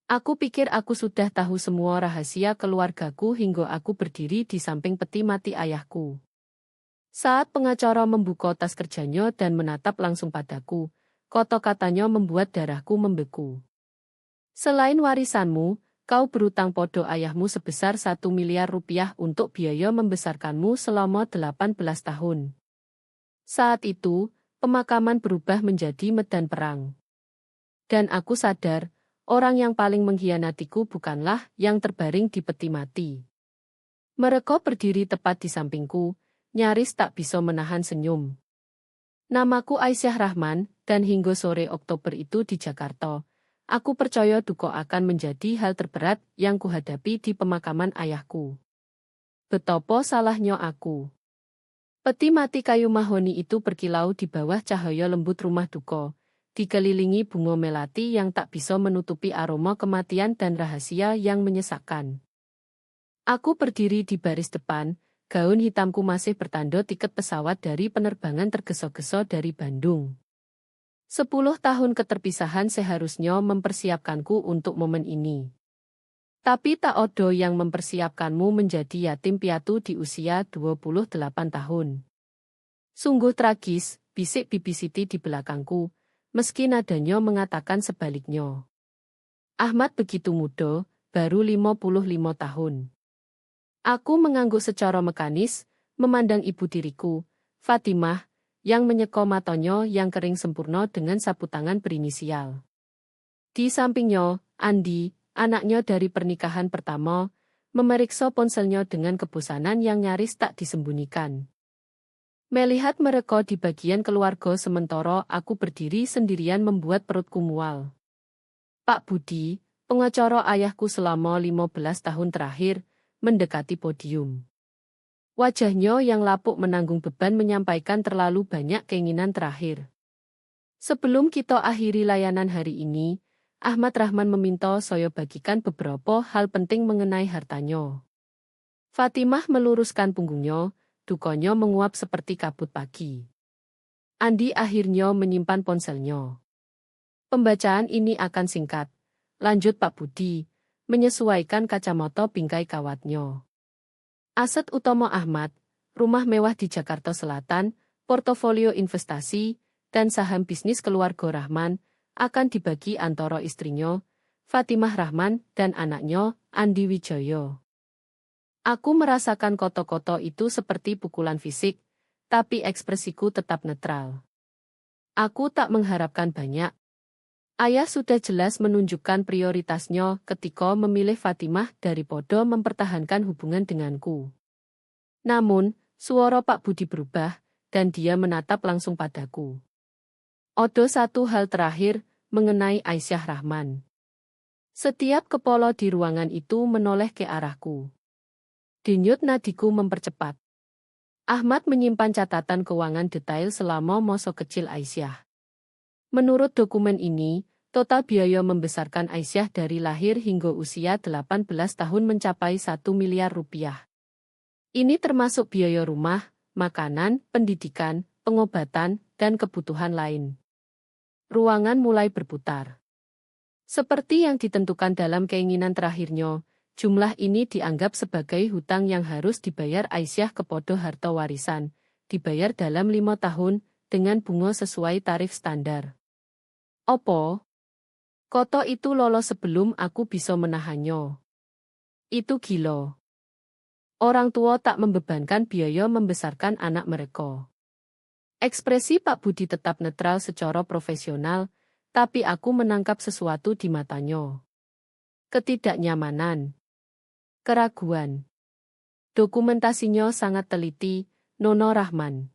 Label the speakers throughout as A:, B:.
A: Aku pikir aku sudah tahu semua rahasia keluargaku hingga aku berdiri di samping peti mati ayahku. Saat pengacara membuka tas kerjanya dan menatap langsung padaku, kata-katanya membuat darahku membeku. Selain warisanmu, kau berutang podo ayahmu sebesar 1 miliar rupiah untuk biaya membesarkanmu selama 18 tahun. Saat itu, pemakaman berubah menjadi medan perang. Dan aku sadar, orang yang paling mengkhianatiku bukanlah yang terbaring di peti mati. Mereka berdiri tepat di sampingku, nyaris tak bisa menahan senyum. Namaku Aisyah Rahman, dan hingga sore Oktober itu di Jakarta, aku percaya duka akan menjadi hal terberat yang kuhadapi di pemakaman ayahku. Betapa salahnya aku. Peti mati kayu mahoni itu berkilau di bawah cahaya lembut rumah duka, dikelilingi bunga melati yang tak bisa menutupi aroma kematian dan rahasia yang menyesakkan. Aku berdiri di baris depan, gaun hitamku masih bertanda tiket pesawat dari penerbangan tergesa-gesa dari Bandung. 10 tahun keterpisahan seharusnya mempersiapkanku untuk momen ini. Tapi tak ada yang mempersiapkanmu menjadi yatim piatu di usia 28 tahun. Sungguh tragis, bisik Bibi Siti di belakangku, meski nadanya mengatakan sebaliknya. Ahmad begitu muda, baru 55 tahun. Aku mengangguk secara mekanis, memandang ibu diriku, Fatimah, yang menyeka matanya yang kering sempurna dengan sapu tangan berinisial. Di sampingnya, Andi, anaknya dari pernikahan pertama, memeriksa ponselnya dengan kebosanan yang nyaris tak disembunyikan. Melihat mereka di bagian keluarga sementara aku berdiri sendirian membuat perutku mual. Pak Budi, pengacara ayahku selama 15 tahun terakhir, mendekati podium. Wajahnya yang lapuk menanggung beban menyampaikan terlalu banyak keinginan terakhir. Sebelum kita akhiri layanan hari ini, Ahmad Rahman meminta saya bagikan beberapa hal penting mengenai hartanya. Fatimah meluruskan punggungnya, dukanya menguap seperti kabut pagi. Andi akhirnya menyimpan ponselnya. Pembacaan ini akan singkat, lanjut Pak Budi, menyesuaikan kacamata bingkai kawatnya. Aset utama Ahmad, rumah mewah di Jakarta Selatan, portofolio investasi, dan saham bisnis keluarga Rahman, akan dibagi antara istrinya, Fatimah Rahman, dan anaknya, Andi Wijaya. Aku merasakan koto-koto itu seperti pukulan fisik, tapi ekspresiku tetap netral. Aku tak mengharapkan banyak. Ayah sudah jelas menunjukkan prioritasnya ketika memilih Fatimah daripada mempertahankan hubungan denganku. Namun, suara Pak Budi berubah, dan dia menatap langsung padaku. Ada satu hal terakhir, mengenai Aisyah Rahman. Setiap kepala di ruangan itu menoleh ke arahku. Denyut nadiku mempercepat. Ahmad menyimpan catatan keuangan detail selama masa kecil Aisyah. Menurut dokumen ini, total biaya membesarkan Aisyah dari lahir hingga usia 18 tahun mencapai 1 miliar rupiah. Ini termasuk biaya rumah, makanan, pendidikan, pengobatan, dan kebutuhan lain. Ruangan mulai berputar. Seperti yang ditentukan dalam keinginan terakhirnya, jumlah ini dianggap sebagai hutang yang harus dibayar Aisyah kepada harta warisan, dibayar dalam 5 tahun, dengan bunga sesuai tarif standar. Opo? Koto itu lolos sebelum aku bisa menahannya. Itu gila. Orang tua tak membebankan biaya membesarkan anak mereka. Ekspresi Pak Budi tetap netral secara profesional, tapi aku menangkap sesuatu di matanya. Ketidaknyamanan. Keraguan. Dokumentasinya sangat teliti, Nono Rahman.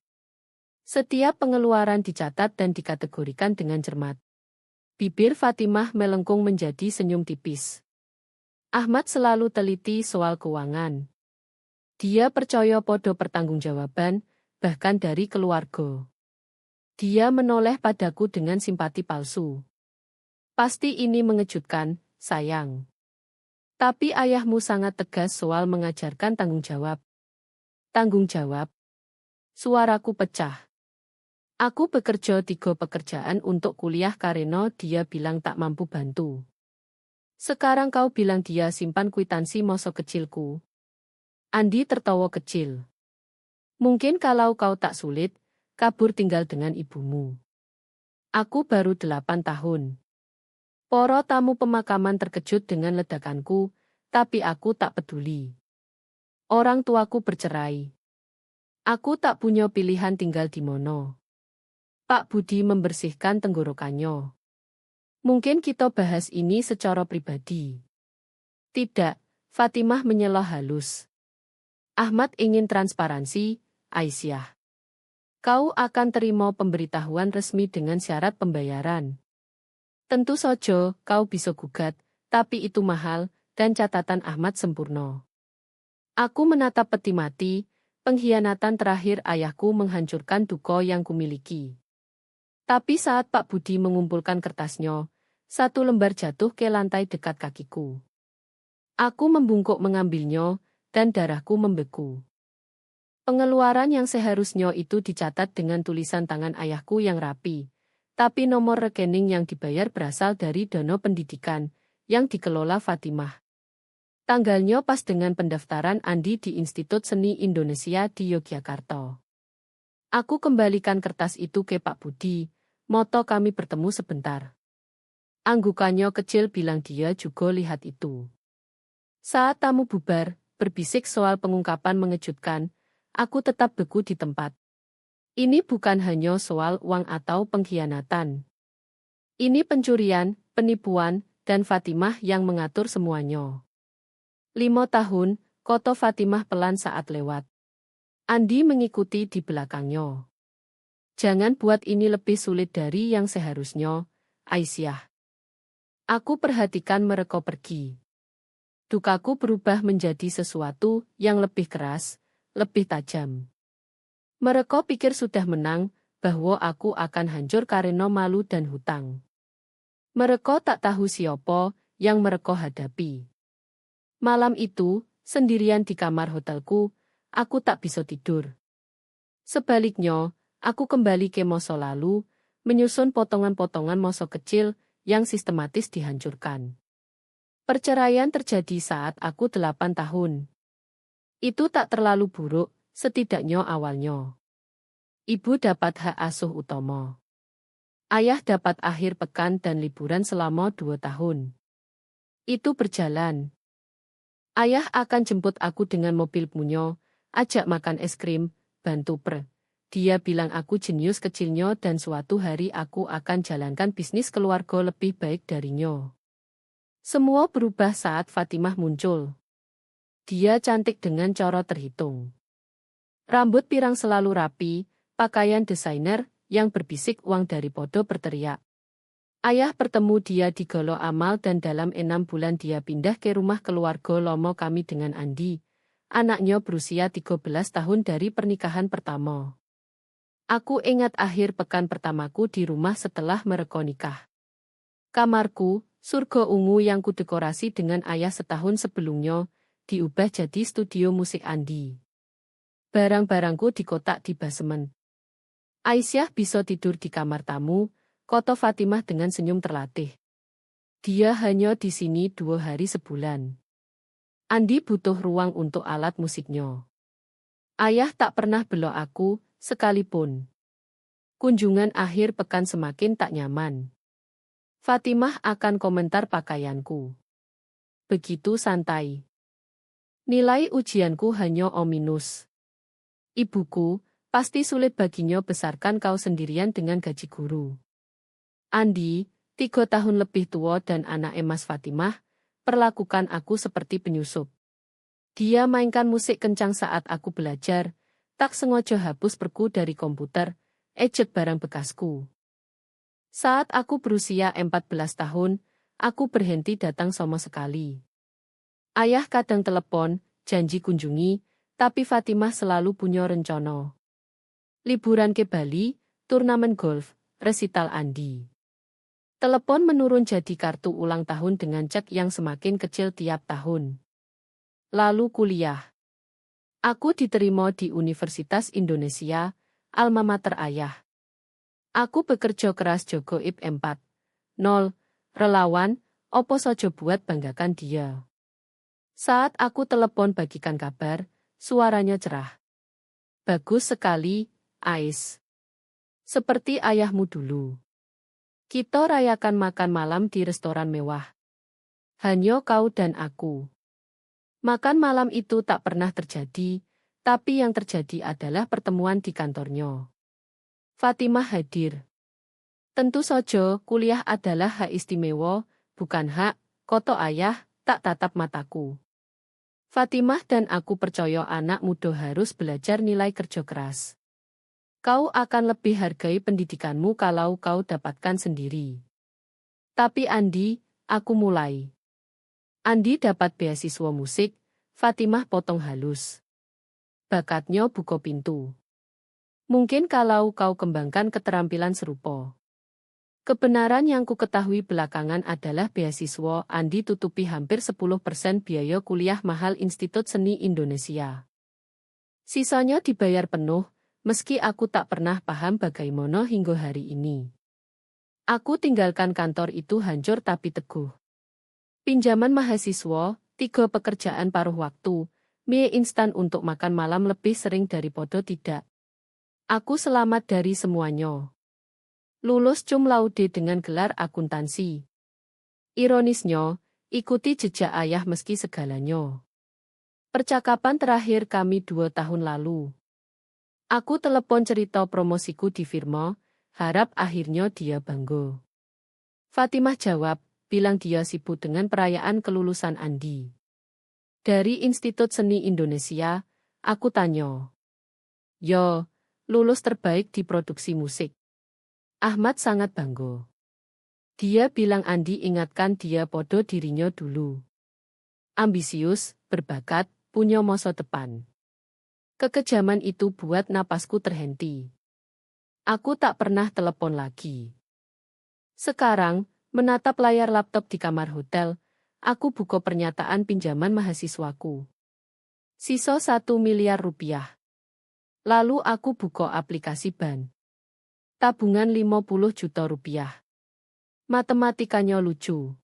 A: Setiap pengeluaran dicatat dan dikategorikan dengan cermat. Bibir Fatimah melengkung menjadi senyum tipis. Ahmad selalu teliti soal keuangan. Dia percaya pada pertanggungjawaban, bahkan dari keluarga. Dia menoleh padaku dengan simpati palsu. Pasti ini mengejutkan, sayang. Tapi ayahmu sangat tegas soal mengajarkan tanggung jawab. Tanggung jawab? Suaraku pecah. Aku bekerja 3 pekerjaan untuk kuliah karena dia bilang tak mampu bantu. Sekarang kau bilang dia simpan kwitansi masa kecilku. Andi tertawa kecil. Mungkin kalau kau tak sulit, kabur tinggal dengan ibumu. Aku baru 8 tahun. Para tamu pemakaman terkejut dengan ledakanku, tapi aku tak peduli. Orang tuaku bercerai. Aku tak punya pilihan tinggal di mono. Pak Budi membersihkan tenggorokannya. Mungkin kita bahas ini secara pribadi. Tidak, Fatimah menyela halus. Ahmad ingin transparansi, Aisyah. Kau akan terima pemberitahuan resmi dengan syarat pembayaran. Tentu saja kau bisa gugat, tapi itu mahal, dan catatan Ahmad sempurna. Aku menatap peti mati, pengkhianatan terakhir ayahku menghancurkan duka yang kumiliki. Tapi saat Pak Budi mengumpulkan kertasnya, satu lembar jatuh ke lantai dekat kakiku. Aku membungkuk mengambilnya, dan darahku membeku. Pengeluaran yang seharusnya itu dicatat dengan tulisan tangan ayahku yang rapi, tapi nomor rekening yang dibayar berasal dari dana pendidikan yang dikelola Fatimah. Tanggalnya pas dengan pendaftaran Andi di Institut Seni Indonesia di Yogyakarta. Aku kembalikan kertas itu ke Pak Budi, moto kami bertemu sebentar. Anggukannya kecil bilang dia juga lihat itu. Saat tamu bubar, berbisik soal pengungkapan mengejutkan, aku tetap beku di tempat. Ini bukan hanya soal uang atau pengkhianatan. Ini pencurian, penipuan, dan Fatimah yang mengatur semuanya. 5 tahun, kata Fatimah pelan saat lewat. Andi mengikuti di belakangnya. Jangan buat ini lebih sulit dari yang seharusnya, Aisyah. Aku perhatikan mereka pergi. Dukaku berubah menjadi sesuatu yang lebih keras, lebih tajam. Mereka pikir sudah menang, bahwa aku akan hancur karena malu dan hutang. Mereka tak tahu siapa yang mereka hadapi. Malam itu, sendirian di kamar hotelku, aku tak bisa tidur. Sebaliknya, aku kembali ke masa lalu, menyusun potongan-potongan masa kecil yang sistematis dihancurkan. Perceraian terjadi saat aku 8 tahun. Itu tak terlalu buruk, setidaknya awalnya. Ibu dapat hak asuh utama. Ayah dapat akhir pekan dan liburan selama 2 tahun. Itu berjalan. Ayah akan jemput aku dengan mobil punya, ajak makan es krim, bantu Dia bilang aku jenius kecilnya dan suatu hari aku akan jalankan bisnis keluarga lebih baik darinya. Semua berubah saat Fatimah muncul. Dia cantik dengan cara terhitung. Rambut pirang selalu rapi, pakaian desainer yang berbisik uang daripada berteriak. Ayah bertemu dia di Golo Amal dan dalam 6 bulan dia pindah ke rumah keluarga lama kami dengan Andi. Anaknya berusia 13 tahun dari pernikahan pertama. Aku ingat akhir pekan pertamaku di rumah setelah mereka nikah. Kamarku, surga ungu yang kudekorasi dengan ayah setahun sebelumnya, diubah jadi studio musik Andi. Barang-barangku dikotak di basemen. Aisyah bisa tidur di kamar tamu, kata Fatimah dengan senyum terlatih. Dia hanya di sini 2 hari sebulan. Andi butuh ruang untuk alat musiknya. Ayah tak pernah belok aku, sekalipun. Kunjungan akhir pekan semakin tak nyaman. Fatimah akan komentar pakaianku. Begitu santai. Nilai ujianku hanya O-. Ibuku, pasti sulit baginya besarkan kau sendirian dengan gaji guru. Andi, 3 tahun lebih tua dan anak emas Fatimah, perlakukan aku seperti penyusup. Dia mainkan musik kencang saat aku belajar, tak sengaja hapus perku dari komputer, ejek barang bekasku. Saat aku berusia 14 tahun, aku berhenti datang sama sekali. Ayah kadang telepon, janji kunjungi, tapi Fatimah selalu punya rencana. Liburan ke Bali, turnamen golf, resital Andi. Telepon menurun jadi kartu ulang tahun dengan cek yang semakin kecil tiap tahun. Lalu kuliah. Aku diterima di Universitas Indonesia, alma mater ayah. Aku bekerja keras jogo IP 4.0, relawan, opo sojo buat banggakan dia. Saat aku telepon bagikan kabar, suaranya cerah. Bagus sekali, Ais. Seperti ayahmu dulu. Kita rayakan makan malam di restoran mewah. Hanya kau dan aku. Makan malam itu tak pernah terjadi, tapi yang terjadi adalah pertemuan di kantornya. Fatimah hadir. Tentu saja, kuliah adalah hak istimewa, bukan hak, koto ayah, tak tatap mataku. Fatimah dan aku percaya anak muda harus belajar nilai kerja keras. Kau akan lebih hargai pendidikanmu kalau kau dapatkan sendiri. Tapi Andi, aku mulai. Andi dapat beasiswa musik, Fatimah potong halus. Bakatnya buka pintu. Mungkin kalau kau kembangkan keterampilan serupa. Kebenaran yang ku ketahui belakangan adalah beasiswa Andi tutupi hampir 10% biaya kuliah mahal Institut Seni Indonesia. Sisanya dibayar penuh, meski aku tak pernah paham bagaimana hingga hari ini. Aku tinggalkan kantor itu hancur tapi teguh. Pinjaman mahasiswa, 3 pekerjaan paruh waktu, mie instan untuk makan malam lebih sering daripada tidak. Aku selamat dari semuanya. Lulus cum laude dengan gelar akuntansi. Ironisnya, ikuti jejak ayah meski segalanya. Percakapan terakhir kami 2 tahun lalu. Aku telepon cerita promosiku di firma, harap akhirnya dia bangga. Fatimah jawab, bilang dia sibuk dengan perayaan kelulusan Andi. Dari Institut Seni Indonesia, aku tanya. Yo, lulus terbaik di produksi musik. Ahmad sangat bangga. Dia bilang Andi ingatkan dia podo dirinya dulu. Ambisius, berbakat, punya masa depan. Kekejaman itu buat napasku terhenti. Aku tak pernah telepon lagi. Sekarang, menatap layar laptop di kamar hotel, aku buka pernyataan pinjaman mahasiswaku. Sisa 1 miliar rupiah. Lalu aku buka aplikasi BAN. Tabungan 50 juta rupiah. Matematikanya lucu.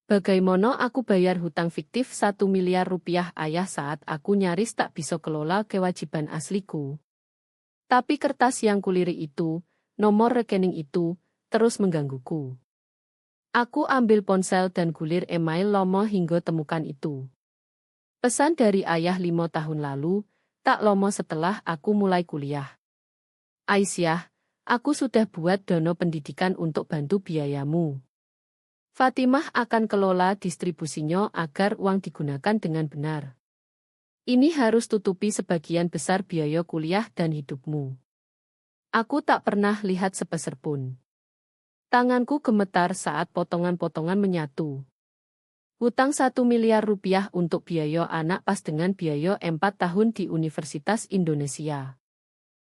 A: Bagaimana aku bayar hutang fiktif 1 miliar rupiah ayah saat aku nyaris tak bisa kelola kewajiban asliku. Tapi kertas yang kulirik itu, nomor rekening itu, terus menggangguku. Aku ambil ponsel dan gulir email lama hingga temukan itu. Pesan dari ayah 5 tahun lalu, tak lama setelah aku mulai kuliah. Aisyah, aku sudah buat dana pendidikan untuk bantu biayamu. Fatimah akan kelola distribusinya agar uang digunakan dengan benar. Ini harus tutupi sebagian besar biaya kuliah dan hidupmu. Aku tak pernah lihat sepeser pun. Tanganku gemetar saat potongan-potongan menyatu. Hutang 1 miliar rupiah untuk biaya anak pas dengan biaya 4 tahun di Universitas Indonesia.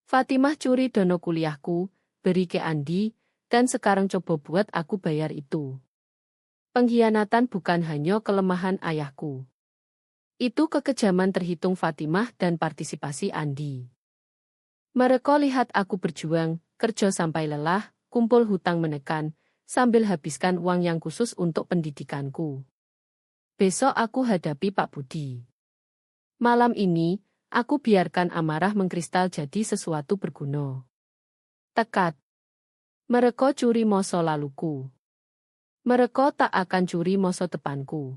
A: Fatimah curi dana kuliahku, beri ke Andi, dan sekarang coba buat aku bayar itu. Pengkhianatan bukan hanya kelemahan ayahku. Itu kekejaman terhitung Fatimah dan partisipasi Andi. Mereka lihat aku berjuang, kerja sampai lelah, kumpul hutang menekan, sambil habiskan uang yang khusus untuk pendidikanku. Besok aku hadapi Pak Budi. Malam ini, aku biarkan amarah mengkristal jadi sesuatu berguna. Tekad. Mereka curi masa laluku. Mereka tak akan curi masa depanku.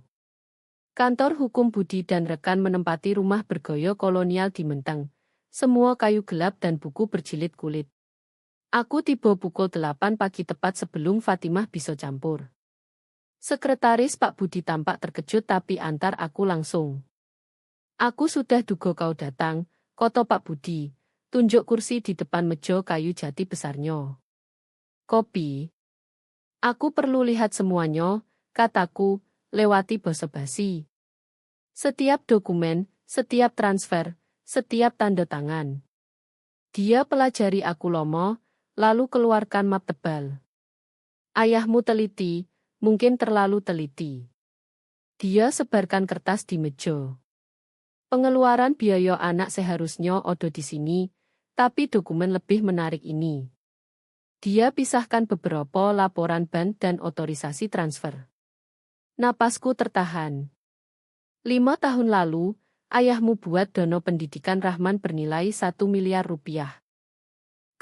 A: Kantor hukum Budi dan rekan menempati rumah bergaya kolonial di Menteng. Semua kayu gelap dan buku berjilid kulit. Aku tiba pukul 8 pagi tepat sebelum Fatimah bisa campur. Sekretaris Pak Budi tampak terkejut tapi antar aku langsung. Aku sudah duga kau datang, koto Pak Budi, tunjuk kursi di depan meja kayu jati besarnya. Kopi. Aku perlu lihat semuanya, kataku, lewati basa-basi. Setiap dokumen, setiap transfer, setiap tanda tangan. Dia pelajari aku lama, lalu keluarkan map tebal. Ayahmu teliti, mungkin terlalu teliti. Dia sebarkan kertas di meja. Pengeluaran biaya anak seharusnya ada di sini, tapi dokumen lebih menarik ini. Dia pisahkan beberapa laporan bank dan otorisasi transfer. Napasku tertahan. 5 tahun lalu, ayahmu buat dana pendidikan Rahman bernilai 1 miliar rupiah.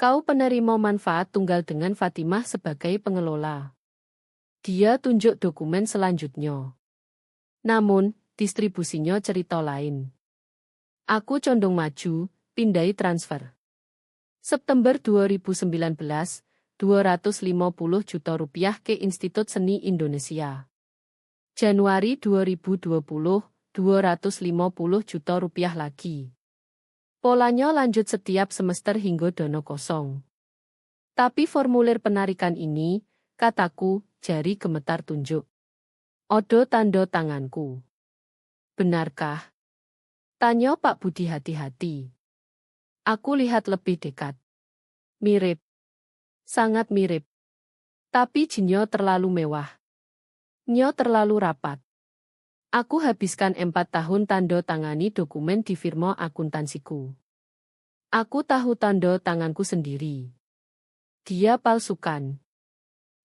A: Kau penerima manfaat tunggal dengan Fatimah sebagai pengelola. Dia tunjuk dokumen selanjutnya. Namun, distribusinya cerita lain. Aku condong maju, pindai transfer. September 2019, 250 juta rupiah ke Institut Seni Indonesia. Januari 2020, 250 juta rupiah lagi. Polanya lanjut setiap semester hingga dana kosong. Tapi formulir penarikan ini, kataku, jari gemetar tunjuk. Odo tanda tanganku. Benarkah? Tanya Pak Budi hati-hati. Aku lihat lebih dekat. Mirip. Sangat mirip. Tapi jinnya terlalu mewah. Nyo terlalu rapat. Aku habiskan 4 tahun tanda tangani dokumen di firma akuntansiku. Aku tahu tanda tanganku sendiri. Dia palsukan.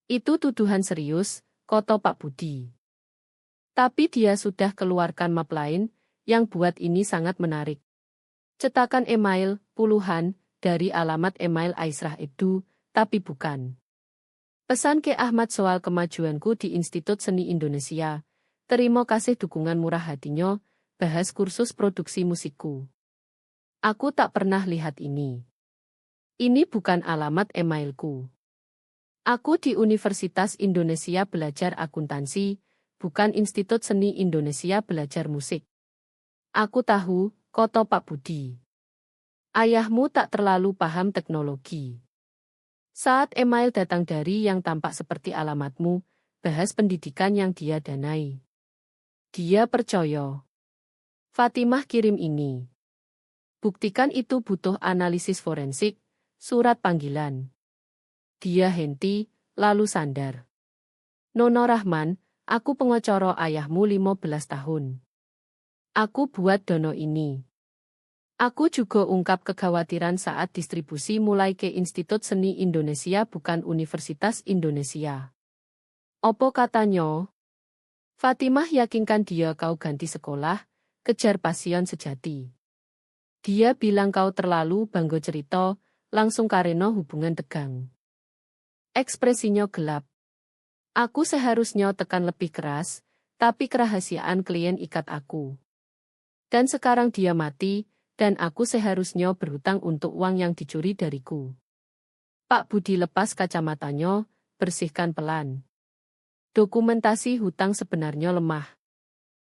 A: Itu tuduhan serius, kata Pak Budi. Tapi dia sudah keluarkan map lain, yang buat ini sangat menarik. Cetakan email, puluhan, dari alamat email Aisrah Edu, tapi bukan. Pesan ke Ahmad soal kemajuanku di Institut Seni Indonesia. Terima kasih dukungan murah hatinya, bahas kursus produksi musikku. Aku tak pernah lihat ini. Ini bukan alamat emailku. Aku di Universitas Indonesia belajar akuntansi, bukan Institut Seni Indonesia belajar musik. Aku tahu, kata Pak Budi. Ayahmu tak terlalu paham teknologi. Saat email datang dari yang tampak seperti alamatmu, bahas pendidikan yang dia danai. Dia percaya. Fatimah kirim ini. Buktikan itu butuh analisis forensik, surat panggilan. Dia henti, lalu sandar. Nono Rahman, aku pengacara ayahmu 15 tahun. Aku buat dono ini. Aku juga ungkap kekhawatiran saat distribusi mulai ke Institut Seni Indonesia bukan Universitas Indonesia. Opo katanya? Fatimah yakinkan dia kau ganti sekolah, kejar passion sejati. Dia bilang kau terlalu bangga cerita, langsung karena hubungan tegang. Ekspresinya gelap. Aku seharusnya tekan lebih keras, tapi kerahasiaan klien ikat aku. Dan sekarang dia mati, dan aku seharusnya berhutang untuk uang yang dicuri dariku. Pak Budi lepas kacamatanya, bersihkan pelan. Dokumentasi hutang sebenarnya lemah.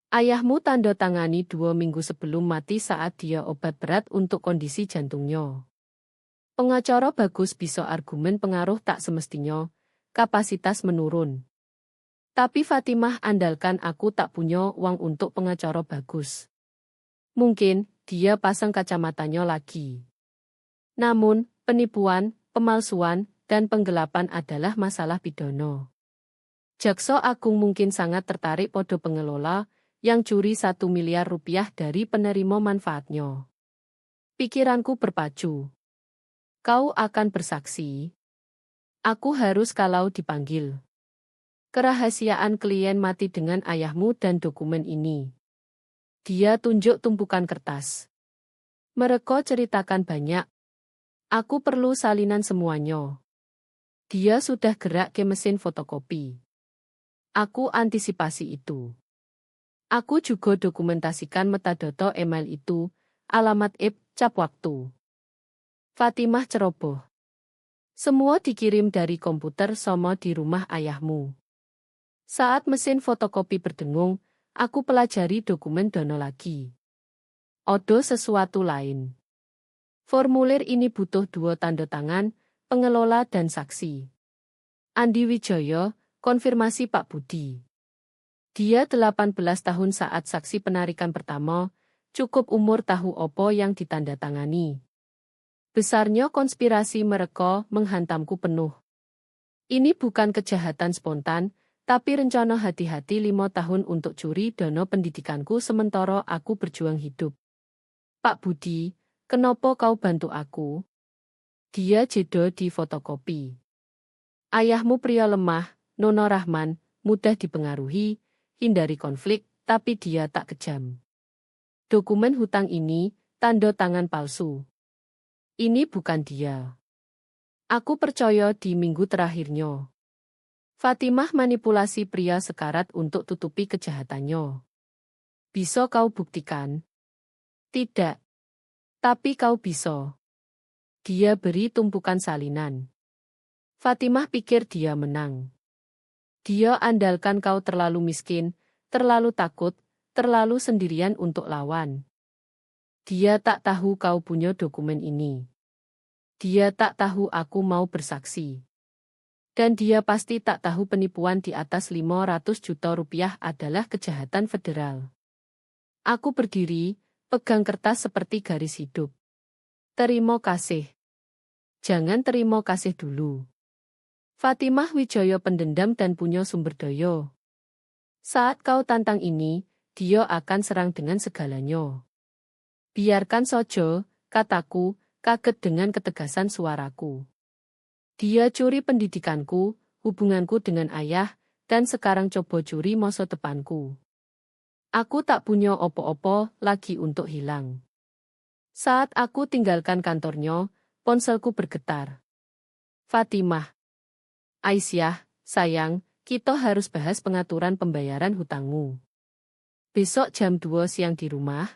A: Ayahmu tanda tangani 2 minggu sebelum mati saat dia obat berat untuk kondisi jantungnya. Pengacara bagus bisa argumen pengaruh tak semestinya, kapasitas menurun. Tapi Fatimah andalkan aku tak punya uang untuk pengacara bagus. Mungkin, dia pasang kacamatanya lagi. Namun, penipuan, pemalsuan, dan penggelapan adalah masalah pidana. Jaksa Agung mungkin sangat tertarik pada pengelola yang curi 1 miliar rupiah dari penerima manfaatnya. Pikiranku berpacu. Kau akan bersaksi. Aku harus kalau dipanggil. Kerahasiaan klien mati dengan ayahmu dan dokumen ini. Dia tunjuk tumpukan kertas. Mereka ceritakan banyak. Aku perlu salinan semuanya. Dia sudah gerak ke mesin fotokopi. Aku antisipasi itu. Aku juga dokumentasikan metadata email itu, alamat IP, cap waktu. Fatimah ceroboh. Semua dikirim dari komputer sama di rumah ayahmu. Saat mesin fotokopi berdengung, aku pelajari dokumen dana lagi. Odo sesuatu lain. Formulir ini butuh 2 tanda tangan, pengelola dan saksi. Andi Wijaya, konfirmasi Pak Budi. Dia 18 tahun saat saksi penarikan pertama, cukup umur tahu opo yang ditandatangani. Besarnya konspirasi mereka menghantamku penuh. Ini bukan kejahatan spontan, tapi rencana hati-hati 5 tahun untuk curi dana pendidikanku sementara aku berjuang hidup. Pak Budi, kenapa kau bantu aku? Dia jeda di fotokopi. Ayahmu pria lemah, Nono Rahman, mudah dipengaruhi, hindari konflik, tapi dia tak kejam. Dokumen hutang ini, tanda tangan palsu. Ini bukan dia. Aku percaya di minggu terakhirnya. Fatimah manipulasi pria sekarat untuk tutupi kejahatannya. Bisa kau buktikan? Tidak. Tapi kau bisa. Dia beri tumpukan salinan. Fatimah pikir dia menang. Dia andalkan kau terlalu miskin, terlalu takut, terlalu sendirian untuk lawan. Dia tak tahu kau punya dokumen ini. Dia tak tahu aku mau bersaksi. Dan dia pasti tak tahu penipuan di atas 500 juta rupiah adalah kejahatan federal. Aku berdiri, pegang kertas seperti garis hidup. Terima kasih. Jangan terima kasih dulu. Fatimah Wijaya pendendam dan punya sumber daya. Saat kau tantang ini, dia akan serang dengan segalanya. Biarkan saja, kataku, kaget dengan ketegasan suaraku. Dia curi pendidikanku, hubunganku dengan ayah, dan sekarang coba curi masa depanku. Aku tak punya opo-opo lagi untuk hilang. Saat aku tinggalkan kantornya, ponselku bergetar. Fatimah. Aisyah, sayang, kita harus bahas pengaturan pembayaran hutangmu. Besok jam 2 siang di rumah.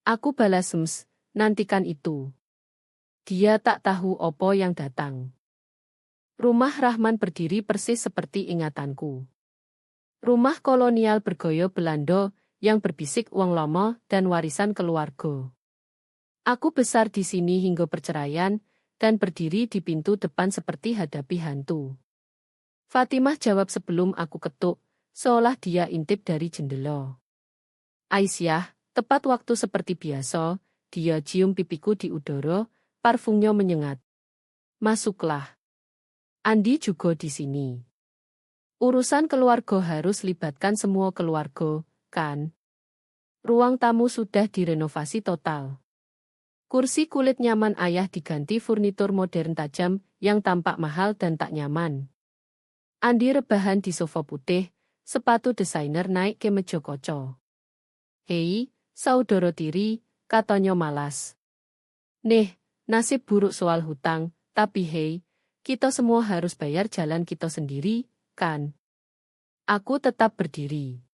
A: Aku balas nantikan itu. Dia tak tahu opo yang datang. Rumah Rahman berdiri persis seperti ingatanku. Rumah kolonial bergaya Belanda yang berbisik uang lama dan warisan keluarga. Aku besar di sini hingga perceraian dan berdiri di pintu depan seperti hadapi hantu. Fatimah jawab sebelum aku ketuk, seolah dia intip dari jendela. Aisyah, tepat waktu seperti biasa, dia cium pipiku di udara, parfumnya menyengat. Masuklah. Andi juga di sini. Urusan keluarga harus libatkan semua keluarga, kan? Ruang tamu sudah direnovasi total. Kursi kulit nyaman ayah diganti furnitur modern tajam yang tampak mahal dan tak nyaman. Andi rebahan di sofa putih, sepatu desainer naik ke meja kaca. Hei, saudara tiri, katanya malas. Nih, nasib buruk soal hutang, tapi hei, kita semua harus bayar jalan kita sendiri, kan? Aku tetap berdiri.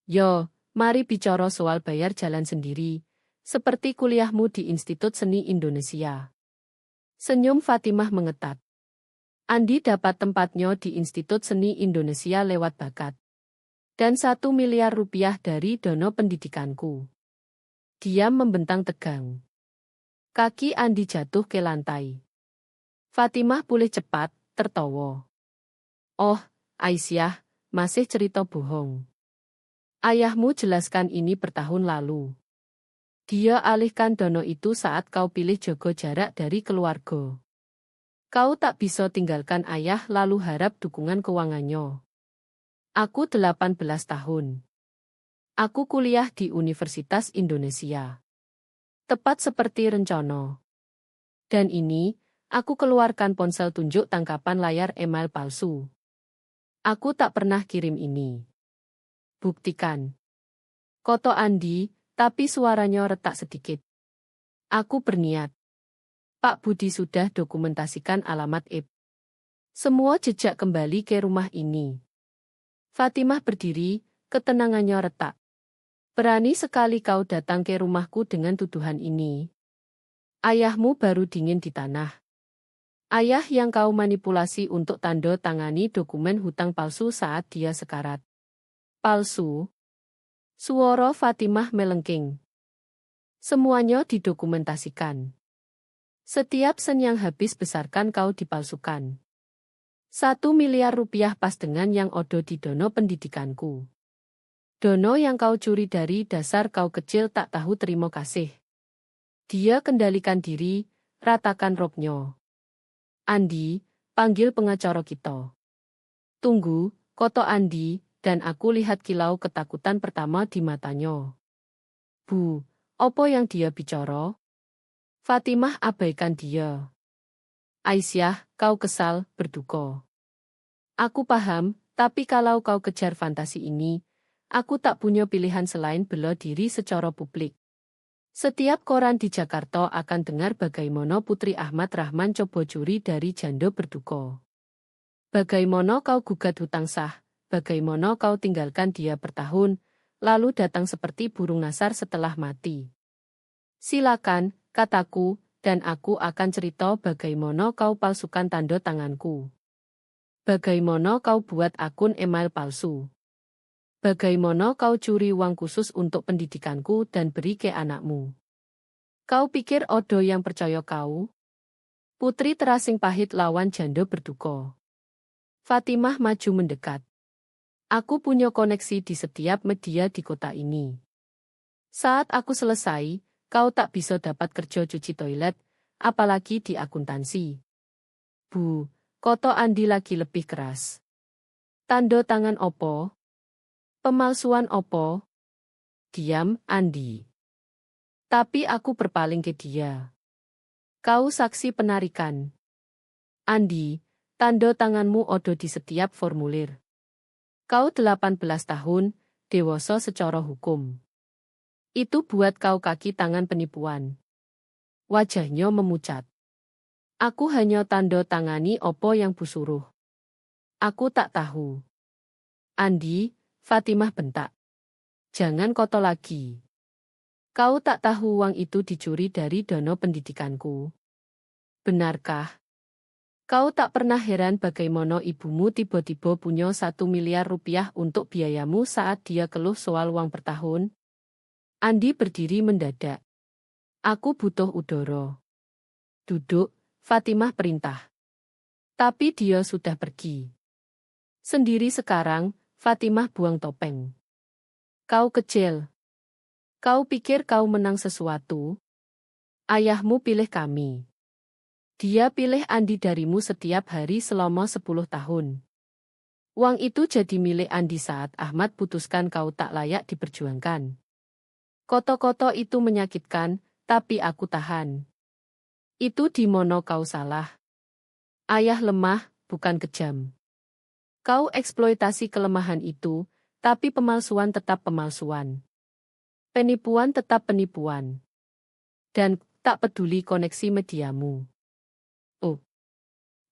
A: Yo, mari bicara soal bayar jalan sendiri, seperti kuliahmu di Institut Seni Indonesia. Senyum Fatimah mengetat. Andi dapat tempatnya di Institut Seni Indonesia lewat bakat. Dan 1 miliar rupiah dari dana pendidikanku. Dia membentang tegang. Kaki Andi jatuh ke lantai. Fatimah pulih cepat, tertawa. Oh, Aisyah, masih cerita bohong. Ayahmu jelaskan ini bertahun lalu. Dia alihkan dana itu saat kau pilih jaga jarak dari keluarga. Kau tak bisa tinggalkan ayah lalu harap dukungan keuangannya. Aku 18 tahun. Aku kuliah di Universitas Indonesia. Tepat seperti rencana. Dan ini, aku keluarkan ponsel tunjuk tangkapan layar email palsu. Aku tak pernah kirim ini. Buktikan. Koto Andi, tapi suaranya retak sedikit. Aku berniat. Pak Budi sudah dokumentasikan alamat IP. Semua jejak kembali ke rumah ini. Fatimah berdiri, ketenangannya retak. Berani sekali kau datang ke rumahku dengan tuduhan ini. Ayahmu baru dingin di tanah. Ayah yang kau manipulasi untuk tanda tangani dokumen hutang palsu saat dia sekarat. Palsu? Suara Fatimah melengking. Semuanya didokumentasikan. Setiap sen yang habis besarkan kau dipalsukan. 1 miliar rupiah pas dengan yang odo di dono pendidikanku. Dono yang kau curi dari dasar kau kecil tak tahu terima kasih. Dia kendalikan diri, ratakan roknya. Andi, panggil pengacara kita. Tunggu, koto Andi, dan aku lihat kilau ketakutan pertama di matanya. Bu, apa yang dia bicara? Fatimah abaikan dia. Aisyah, kau kesal, berduka. Aku paham, Tapi kalau kau kejar fantasi ini, aku tak punya pilihan selain bela diri secara publik. Setiap koran di Jakarta akan dengar bagaimana Putri Ahmad Rahman coba curi dari janda berduka. Bagaimana kau gugat hutang sah, bagaimana kau tinggalkan dia bertahun, lalu datang seperti burung nasar setelah mati. Silakan, kataku, dan aku akan cerita bagaimana kau palsukan tanda tanganku. Bagaimana kau buat akun email palsu. Bagaimana kau curi uang khusus untuk pendidikanku dan beri ke anakmu. Kau pikir Odo yang percaya kau? Putri terasing pahit lawan janda berduka. Fatimah maju mendekat. Aku punya koneksi di setiap media di kota ini. Saat aku selesai, kau tak bisa dapat kerja cuci toilet, apalagi di akuntansi. Bu, koto Andi lagi lebih keras. Tanda tangan opo? Pemalsuan opo? Diam, Andi. Tapi aku berpaling ke dia. Kau saksi penarikan. Andi, tanda tanganmu Odo di setiap formulir. Kau 18 tahun, dewasa secara hukum. Itu buat kau kaki tangan penipuan. Wajahnya memucat. Aku hanya tanda tangani opo yang bu suruh. Aku tak tahu. Andi, Fatimah bentak. Jangan koto lagi. Kau tak tahu uang itu dicuri dari dana pendidikanku. Benarkah? Kau tak pernah heran bagaimana ibumu tiba-tiba punya 1 miliar rupiah untuk biayamu saat dia keluh soal uang per tahun? Andi berdiri mendadak. Aku butuh udara. Duduk, Fatimah perintah. Tapi dia sudah pergi. Sendiri sekarang, Fatimah buang topeng. Kau kecil. Kau pikir kau menang sesuatu? Ayahmu pilih kami. Dia pilih Andi darimu setiap hari selama 10 tahun. Uang itu jadi milik Andi saat Ahmad putuskan kau tak layak diperjuangkan. Koto-koto itu menyakitkan, tapi aku tahan. Itu di mana kau salah. Ayah lemah, bukan kejam. Kau eksploitasi kelemahan itu, tapi pemalsuan tetap pemalsuan. Penipuan tetap penipuan. Dan tak peduli koneksi mediamu. Oh.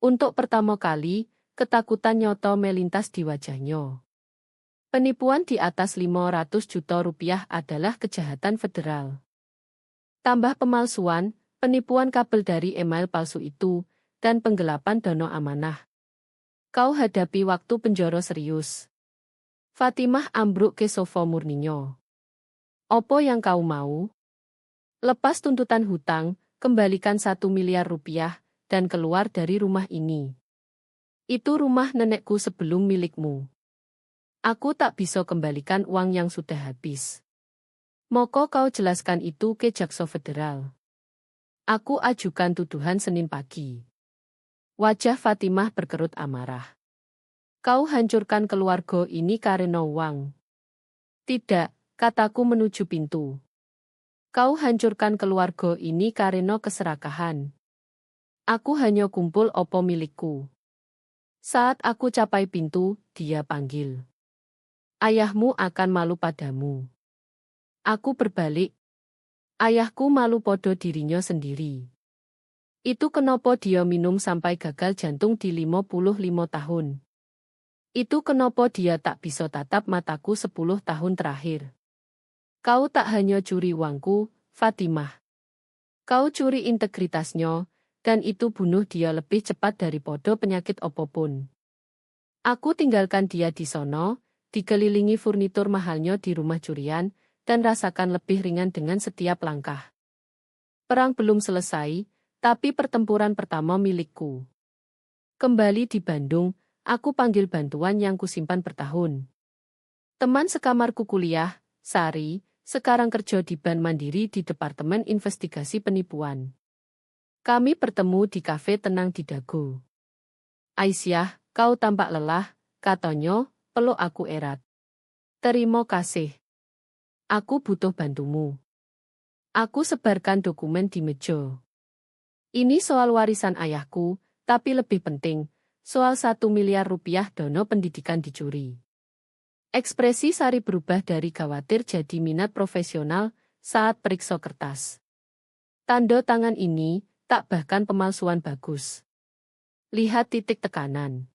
A: Untuk pertama kali, ketakutan nyoto melintas di wajahnya. Penipuan di atas 500 juta rupiah adalah kejahatan federal. Tambah pemalsuan, penipuan kabel dari email palsu itu, dan penggelapan dana amanah. Kau hadapi waktu penjara serius. Fatimah ambruk ke sofa murninya. Opo yang kau mau? Lepas tuntutan hutang, kembalikan 1 miliar rupiah, dan keluar dari rumah ini. Itu rumah nenekku sebelum milikmu. Aku tak bisa kembalikan uang yang sudah habis. Moko kau jelaskan itu ke Jaksa Federal. Aku ajukan tuduhan Senin pagi. Wajah Fatimah berkerut amarah. Kau hancurkan keluarga ini karena uang. Tidak, kataku menuju pintu. Kau hancurkan keluarga ini karena keserakahan. Aku hanya kumpul opo milikku. Saat aku capai pintu, dia panggil. Ayahmu akan malu padamu. Aku berbalik. Ayahku malu podo dirinya sendiri. Itu kenapa dia minum sampai gagal jantung di 55 tahun. Itu kenapa dia tak bisa tatap mataku 10 tahun terakhir. Kau tak hanya curi uangku, Fatimah. Kau curi integritasnya, dan itu bunuh dia lebih cepat daripada penyakit apapun. Aku tinggalkan dia di sono, dikelilingi furnitur mahalnya di rumah curian, dan rasakan lebih ringan dengan setiap langkah. Perang belum selesai, tapi pertempuran pertama milikku. Kembali di Bandung, aku panggil bantuan yang kusimpan bertahun. Teman sekamarku kuliah, Sari, sekarang kerja di Bank Mandiri di Departemen Investigasi Penipuan. Kami bertemu di kafe tenang di Dago. Aisyah, kau tampak lelah, katanya, peluk aku erat. Terima kasih. Aku butuh bantumu. Aku sebarkan dokumen di meja. Ini soal warisan ayahku, tapi lebih penting, Soal 1 miliar rupiah dana pendidikan dicuri. Ekspresi Sari berubah dari khawatir jadi minat profesional saat periksa kertas. Tanda tangan ini, tak bahkan pemalsuan bagus. Lihat titik tekanan.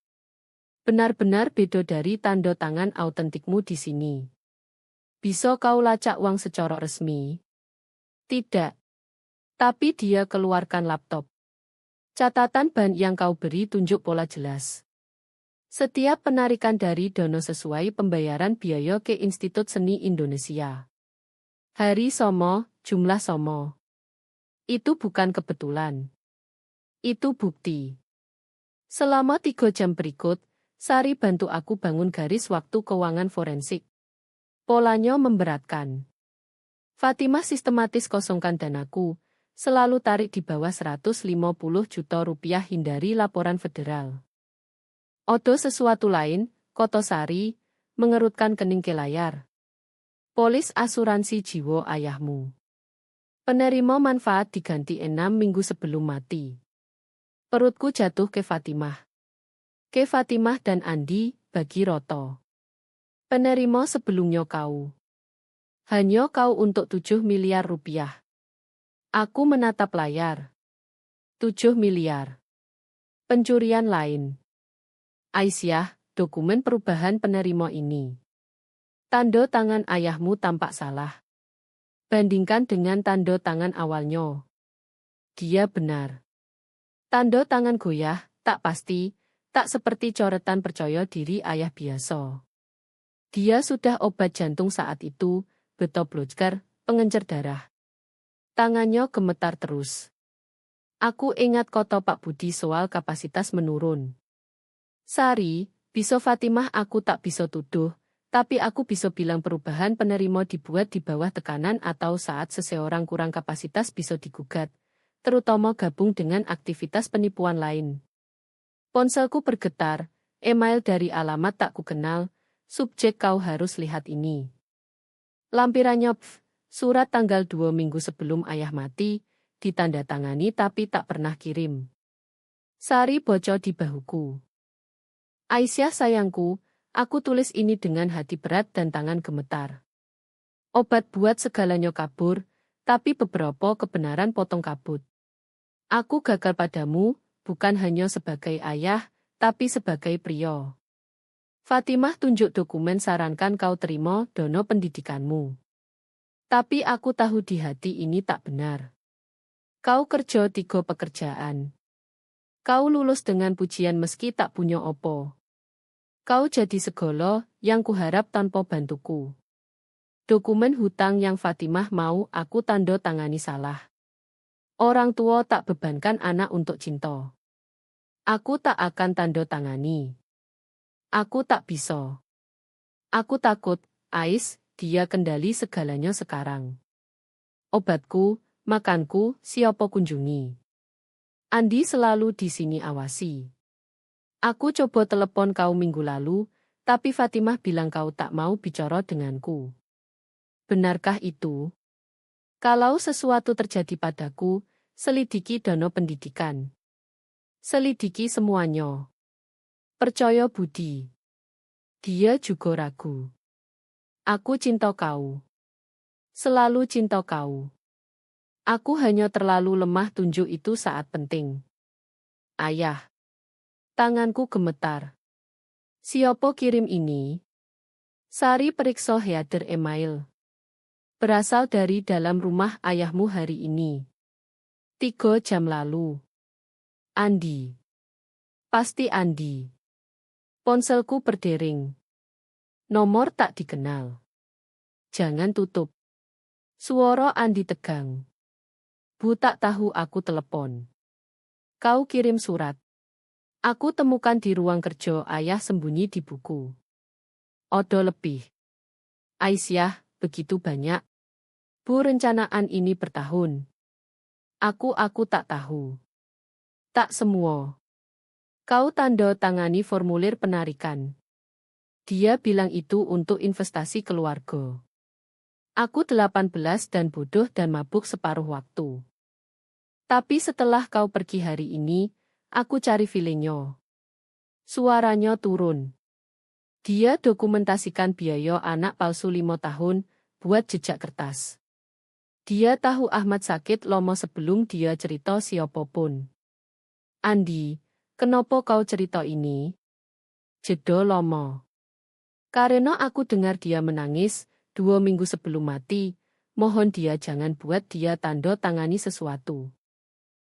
A: Benar-benar beda dari tanda tangan autentikmu di sini. Bisa kau lacak uang secara resmi? Tidak. Tapi dia keluarkan laptop. Catatan ban yang kau beri tunjuk pola jelas. Setiap penarikan dari dana sesuai pembayaran biaya ke Institut Seni Indonesia. Hari somo, jumlah somo. Itu bukan kebetulan. Itu bukti. Selama 3 jam berikut, Sari bantu aku bangun garis waktu keuangan forensik. Polanya memberatkan. Fatimah sistematis kosongkan danaku, selalu tarik di bawah 150 juta rupiah hindari laporan federal. Odo sesuatu lain, Koto Sari, mengerutkan kening ke layar. Polis asuransi jiwa ayahmu. Penerima manfaat diganti 6 minggu sebelum mati. Perutku jatuh ke Fatimah. Ke Fatimah dan Andi, bagi roto. Penerima sebelumnya kau. Hanya kau untuk 7 miliar rupiah. Aku menatap layar. 7 miliar. Pencurian lain. Aisyah, dokumen perubahan penerima ini. Tanda tangan ayahmu tampak salah. Bandingkan dengan tanda tangan awalnya. Dia benar. Tanda tangan goyah, tak pasti, tak seperti coretan percaya diri ayah biasa. Dia sudah obat jantung saat itu, beta blocker, pengencer darah. Tangannya gemetar terus. Aku ingat kata Pak Budi soal kapasitas menurun. Sari, bisa Fatimah aku tak bisa tuduh, tapi aku bisa bilang perubahan penerima dibuat di bawah tekanan atau saat seseorang kurang kapasitas bisa digugat, terutama gabung dengan aktivitas penipuan lain. Ponselku bergetar, email dari alamat tak kukenal, subjek kau harus lihat ini. Lampirannya surat tanggal 2 minggu sebelum ayah mati, ditandatangani tapi tak pernah kirim. Sari bocor di bahuku. Aisyah sayangku, aku tulis ini dengan hati berat dan tangan gemetar. Obat buat segalanya kabur, tapi beberapa kebenaran potong kabut. Aku gagal padamu, bukan hanya sebagai ayah, tapi sebagai pria. Fatimah tunjuk dokumen sarankan kau terima dana pendidikanmu. Tapi aku tahu di hati ini tak benar. Kau kerja 3 pekerjaan. Kau lulus dengan pujian meski tak punya opo. Kau jadi segala yang kuharap tanpa bantuku. Dokumen hutang yang Fatimah mau aku tanda tangani salah. Orang tua tak bebankan anak untuk cinta. Aku tak akan tanda tangani. Aku tak bisa. Aku takut, Ais, dia kendali segalanya sekarang. Obatku, makanku, siapa kunjungi. Andi selalu di sini awasi. Aku coba telepon kau minggu lalu, tapi Fatimah bilang kau tak mau bicara denganku. Benarkah itu? Kalau sesuatu terjadi padaku, selidiki dana pendidikan. Selidiki semuanya. Percaya Budi. Dia juga ragu. Aku cinta kau. Selalu cinta kau. Aku hanya terlalu lemah tunjuk itu saat penting. Ayah. Tanganku gemetar. Siapa kirim ini? Sari periksa header email. Berasal dari dalam rumah ayahmu hari ini. 3 jam lalu. Andi. Pasti Andi. Ponselku berdering. Nomor tak dikenal. Jangan tutup. Suara Andi tegang. Bu tak tahu aku telepon. Kau kirim surat. Aku temukan di ruang kerja ayah sembunyi di buku. Odo lebih. Aisyah, begitu banyak. Bu rencanaan ini bertahun. Aku tak tahu. Tak semua. Kau tanda tangani formulir penarikan. Dia bilang itu untuk investasi keluarga. Aku 18 dan bodoh dan mabuk separuh waktu. Tapi setelah kau pergi hari ini, aku cari feelingnya. Suaranya turun. Dia dokumentasikan biaya anak palsu 5 tahun, buat jejak kertas. Dia tahu Ahmad sakit lomo sebelum dia cerita siapapun. Andi, kenapa kau cerita ini? Jeda lomo. Karena aku dengar dia menangis, 2 minggu sebelum mati, mohon dia jangan buat dia tanda tangani sesuatu.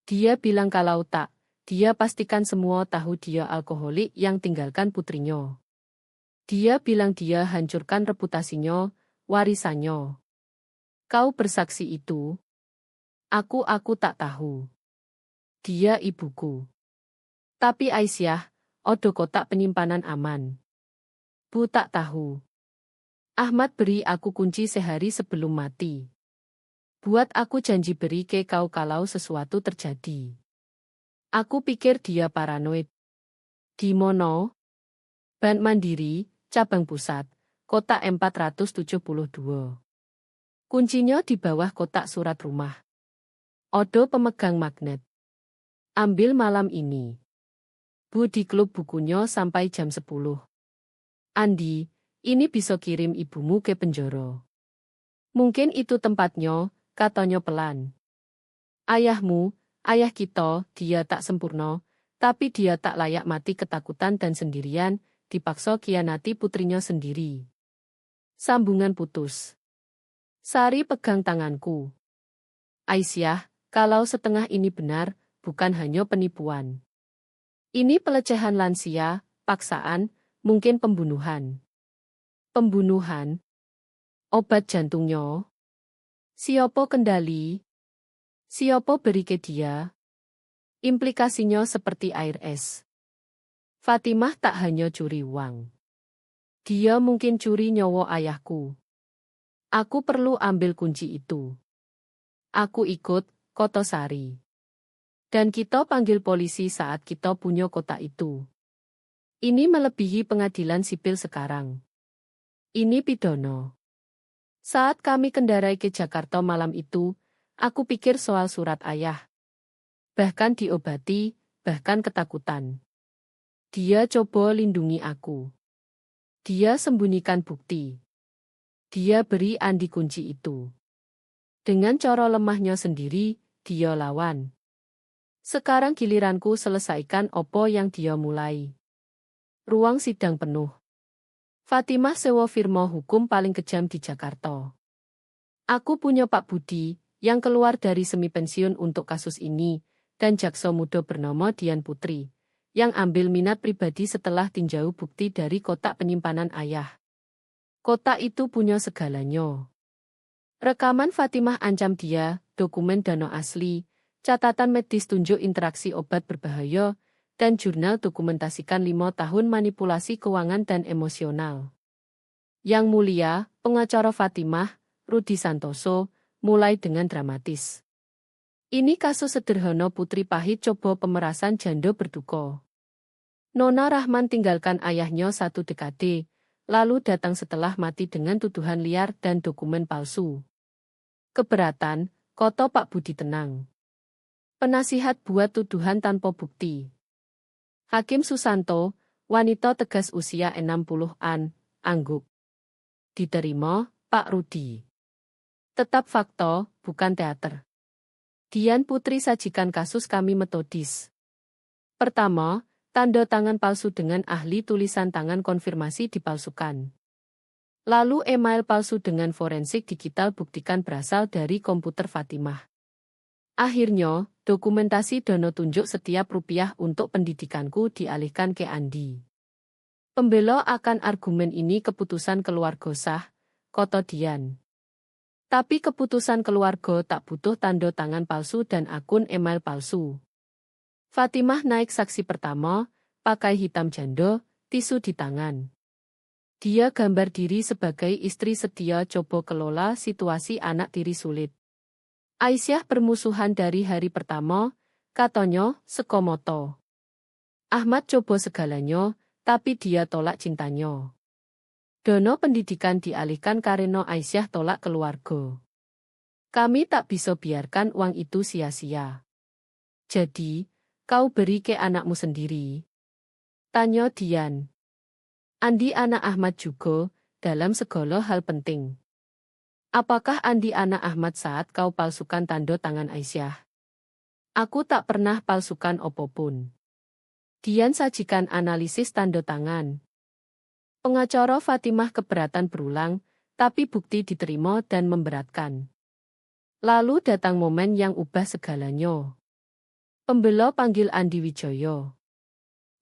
A: Dia bilang kalau tak, dia pastikan semua tahu dia alkoholik yang tinggalkan putrinya. Dia bilang dia hancurkan reputasinya, warisannya. Kau bersaksi itu? Aku tak tahu. Dia ibuku. Tapi Aisyah, odo kotak penyimpanan aman. Bu tak tahu. Ahmad beri aku kunci sehari sebelum mati. Buat aku janji beri ke kau kalau sesuatu terjadi. Aku pikir dia paranoid. Di mono? Bank Mandiri, cabang pusat, kotak 472. Kuncinya di bawah kotak surat rumah. Odo pemegang magnet. Ambil malam ini. Bu di klub bukunya sampai jam 10. Andi, ini bisa kirim ibumu ke penjara. Mungkin itu tempatnya, katanya pelan. Ayahmu, ayah kita, dia tak sempurna, tapi dia tak layak mati ketakutan dan sendirian, dipaksa kianati putrinya sendiri. Sambungan putus. Sari pegang tanganku. Aisyah, kalau setengah ini benar, bukan hanya penipuan. Ini pelecehan lansia, paksaan, mungkin pembunuhan. Pembunuhan? Obat jantungnya? Siapa kendali? Siapa beri ke dia? Implikasinya seperti air es. Fatimah tak hanya curi uang. Dia mungkin curi nyawa ayahku. Aku perlu ambil kunci itu. Aku ikut, Kotosari. Dan kita panggil polisi saat kita punya kotak itu. Ini melebihi pengadilan sipil sekarang. Ini pidana. Saat kami kendarai ke Jakarta malam itu, aku pikir soal surat ayah. Bahkan diobati, bahkan ketakutan. Dia coba lindungi aku. Dia sembunyikan bukti. Dia beri Andi kunci itu. Dengan cara lemahnya sendiri, dia lawan. Sekarang giliranku selesaikan opo yang dia mulai. Ruang sidang penuh. Fatimah sewa firma hukum paling kejam di Jakarta. Aku punya Pak Budi, yang keluar dari semi pensiun untuk kasus ini, dan jaksa muda bernama Dian Putri, yang ambil minat pribadi setelah tinjau bukti dari kotak penyimpanan ayah. Kotak itu punya segalanya. Rekaman Fatimah ancam dia, dokumen dana asli, catatan medis tunjuk interaksi obat berbahaya, dan jurnal dokumentasikan 5 tahun manipulasi keuangan dan emosional. Yang mulia, pengacara Fatimah, Rudi Santoso, mulai dengan dramatis. Ini kasus sederhana Putri Pahit coba pemerasan janda berduka. Nona Rahman tinggalkan ayahnya 1 dekade, lalu datang setelah mati dengan tuduhan liar dan dokumen palsu. Keberatan, kata Pak Budi tenang. Penasihat buat tuduhan tanpa bukti. Hakim Susanto, wanita tegas usia 60-an, angguk. Diterima, Pak Rudi. Tetap fakta, bukan teater. Dian Putri sajikan kasus kami metodis. Pertama, tanda tangan palsu dengan ahli tulisan tangan konfirmasi dipalsukan. Lalu email palsu dengan forensik digital buktikan berasal dari komputer Fatimah. Akhirnya, dokumentasi dana tunjuk setiap rupiah untuk pendidikanku dialihkan ke Andi. Pembela akan argumen ini keputusan keluarga sah, kata Dian. Tapi keputusan keluarga tak butuh tanda tangan palsu dan akun email palsu. Fatimah naik saksi pertama, pakai hitam janda, tisu di tangan. Dia gambar diri sebagai istri setia coba kelola situasi anak tiri sulit. Aisyah bermusuhan dari hari pertama, katanya, sekomoto. Ahmad coba segalanya, tapi dia tolak cintanya. Dana pendidikan dialihkan karena Aisyah tolak keluarga. Kami tak bisa biarkan uang itu sia-sia. Jadi, kau beri ke anakmu sendiri. Tanya Dian. Andi anak Ahmad juga, dalam segala hal penting. Apakah Andi anak Ahmad saat kau palsukan tanda tangan Aisyah? Aku tak pernah palsukan apapun. Dian sajikan analisis tanda tangan. Pengacara Fatimah keberatan berulang, tapi bukti diterima dan memberatkan. Lalu datang momen yang ubah segalanya. Pembela panggil Andi Wijoyo.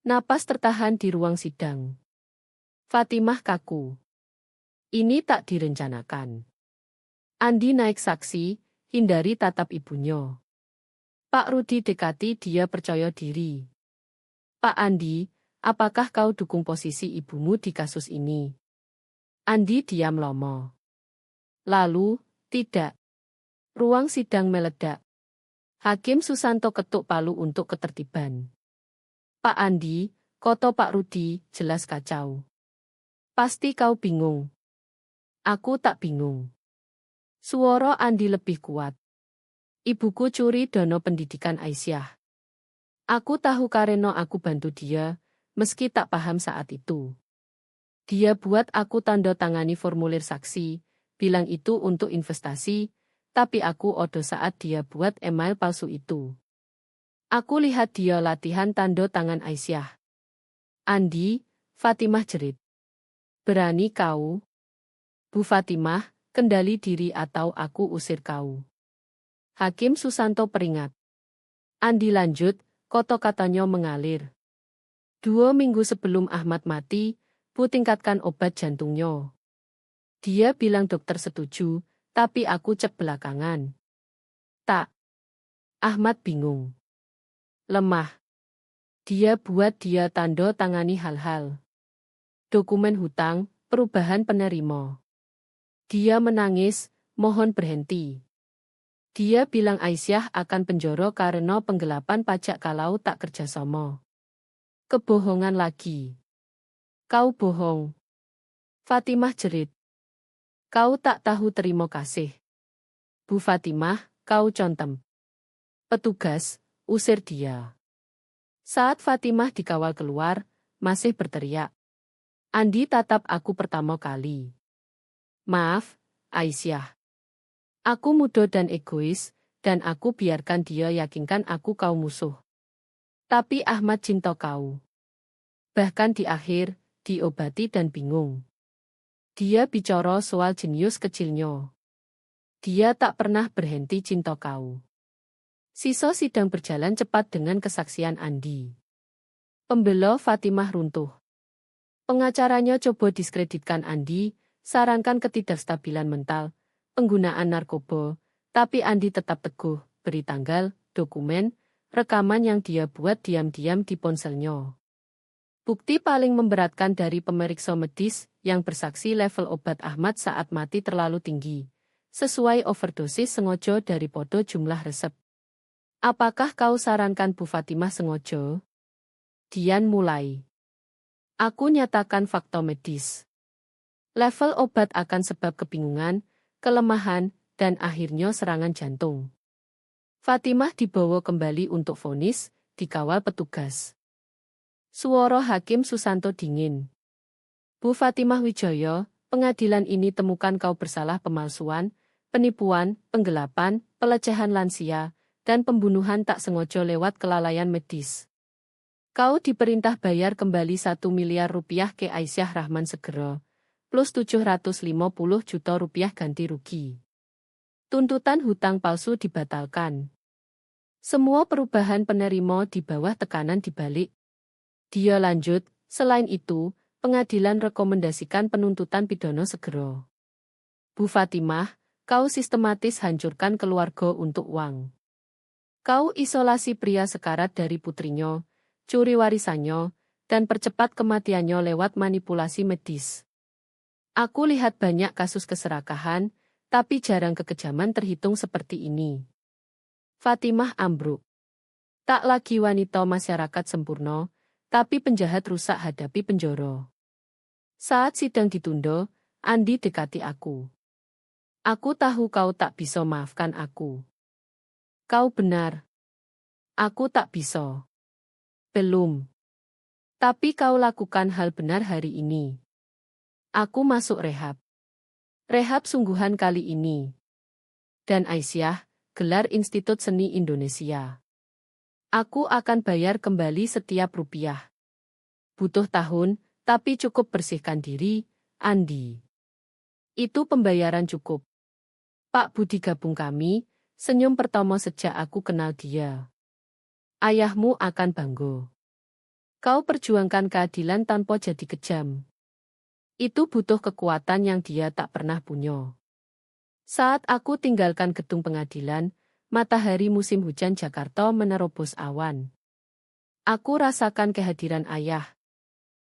A: Napas tertahan di ruang sidang. Fatimah kaku. Ini tak direncanakan. Andi naik saksi, hindari tatap ibunya. Pak Rudi dekati dia percaya diri. Pak Andi, apakah kau dukung posisi ibumu di kasus ini? Andi diam lama. Lalu, tidak. Ruang sidang meledak. Hakim Susanto ketuk palu untuk ketertiban. Pak Andi, koto Pak Rudi, jelas kacau. Pasti kau bingung. Aku tak bingung. Suara Andi lebih kuat. Ibuku curi dana pendidikan Aisyah. Aku tahu karena aku bantu dia, meski tak paham saat itu. Dia buat aku tanda tangani formulir saksi, bilang itu untuk investasi, tapi aku odo saat dia buat email palsu itu. Aku lihat dia latihan tanda tangan Aisyah. Andi, Fatimah jerit. Berani kau? Bu Fatimah, kendali diri atau aku usir kau. Hakim Susanto peringat. Andi lanjut, kata-katanya mengalir. 2 minggu sebelum Ahmad mati, Bu tingkatkan obat jantungnya. Dia bilang dokter setuju, tapi aku cek belakangan. Tak. Ahmad bingung. Lemah. Dia buat dia tanda tangani hal-hal. Dokumen hutang, perubahan penerima. Dia menangis, mohon berhenti. Dia bilang Aisyah akan penjara karena penggelapan pajak kalau tak kerjasama. Kebohongan lagi. Kau bohong. Fatimah jerit. Kau tak tahu terima kasih. Bu Fatimah, kau contem. Petugas, usir dia. Saat Fatimah dikawal keluar, masih berteriak. Andi tatap aku pertama kali. Maaf, Aisyah. Aku muda dan egois, dan aku biarkan dia yakinkan aku kau musuh. Tapi Ahmad cinta kau. Bahkan di akhir, diobati dan bingung. Dia bicara soal jenius kecilnya. Dia tak pernah berhenti cinta kau. Sisa sidang berjalan cepat dengan kesaksian Andi. Pembela Fatimah runtuh. Pengacaranya coba diskreditkan Andi, sarankan ketidakstabilan mental, penggunaan narkoba, tapi Andi tetap teguh, beri tanggal, dokumen, rekaman yang dia buat diam-diam di ponselnya. Bukti paling memberatkan dari pemeriksa medis yang bersaksi level obat Ahmad saat mati terlalu tinggi, sesuai overdosis sengaja daripada jumlah resep. Apakah kau sarankan Bu Fatimah sengaja? Dian mulai. Aku nyatakan fakta medis. Level obat akan sebab kebingungan, kelemahan, dan akhirnya serangan jantung. Fatimah dibawa kembali untuk vonis, dikawal petugas. Suara Hakim Susanto dingin. Bu Fatimah Wijaya, pengadilan ini temukan kau bersalah pemalsuan, penipuan, penggelapan, pelecehan lansia, dan pembunuhan tak sengaja lewat kelalaian medis. Kau diperintah bayar kembali 1 miliar rupiah ke Aisyah Rahman segera, plus 750 juta rupiah ganti rugi. Tuntutan hutang palsu dibatalkan. Semua perubahan penerima di bawah tekanan dibalik. Dia lanjut, selain itu, pengadilan rekomendasikan penuntutan pidana segera. Bu Fatimah, kau sistematis hancurkan keluarga untuk uang. Kau isolasi pria sekarat dari putrinya, curi warisannya, dan percepat kematiannya lewat manipulasi medis. Aku lihat banyak kasus keserakahan, tapi jarang kekejaman terhitung seperti ini. Fatimah ambruk. Tak lagi wanita masyarakat sempurna, tapi penjahat rusak hadapi penjara. Saat sidang ditunda, Andi dekati aku. Aku tahu kau tak bisa maafkan aku. Kau benar. Aku tak bisa. Belum. Tapi kau lakukan hal benar hari ini. Aku masuk rehab. Rehab sungguhan kali ini. Dan Aisyah, gelar Institut Seni Indonesia. Aku akan bayar kembali setiap rupiah. Butuh tahun, tapi cukup bersihkan diri, Andi. Itu pembayaran cukup. Pak Budi gabung kami, senyum pertama sejak aku kenal dia. Ayahmu akan bangga. Kau perjuangkan keadilan tanpa jadi kejam. Itu butuh kekuatan yang dia tak pernah punya. Saat aku tinggalkan gedung pengadilan, matahari musim hujan Jakarta menerobos awan. Aku rasakan kehadiran ayah.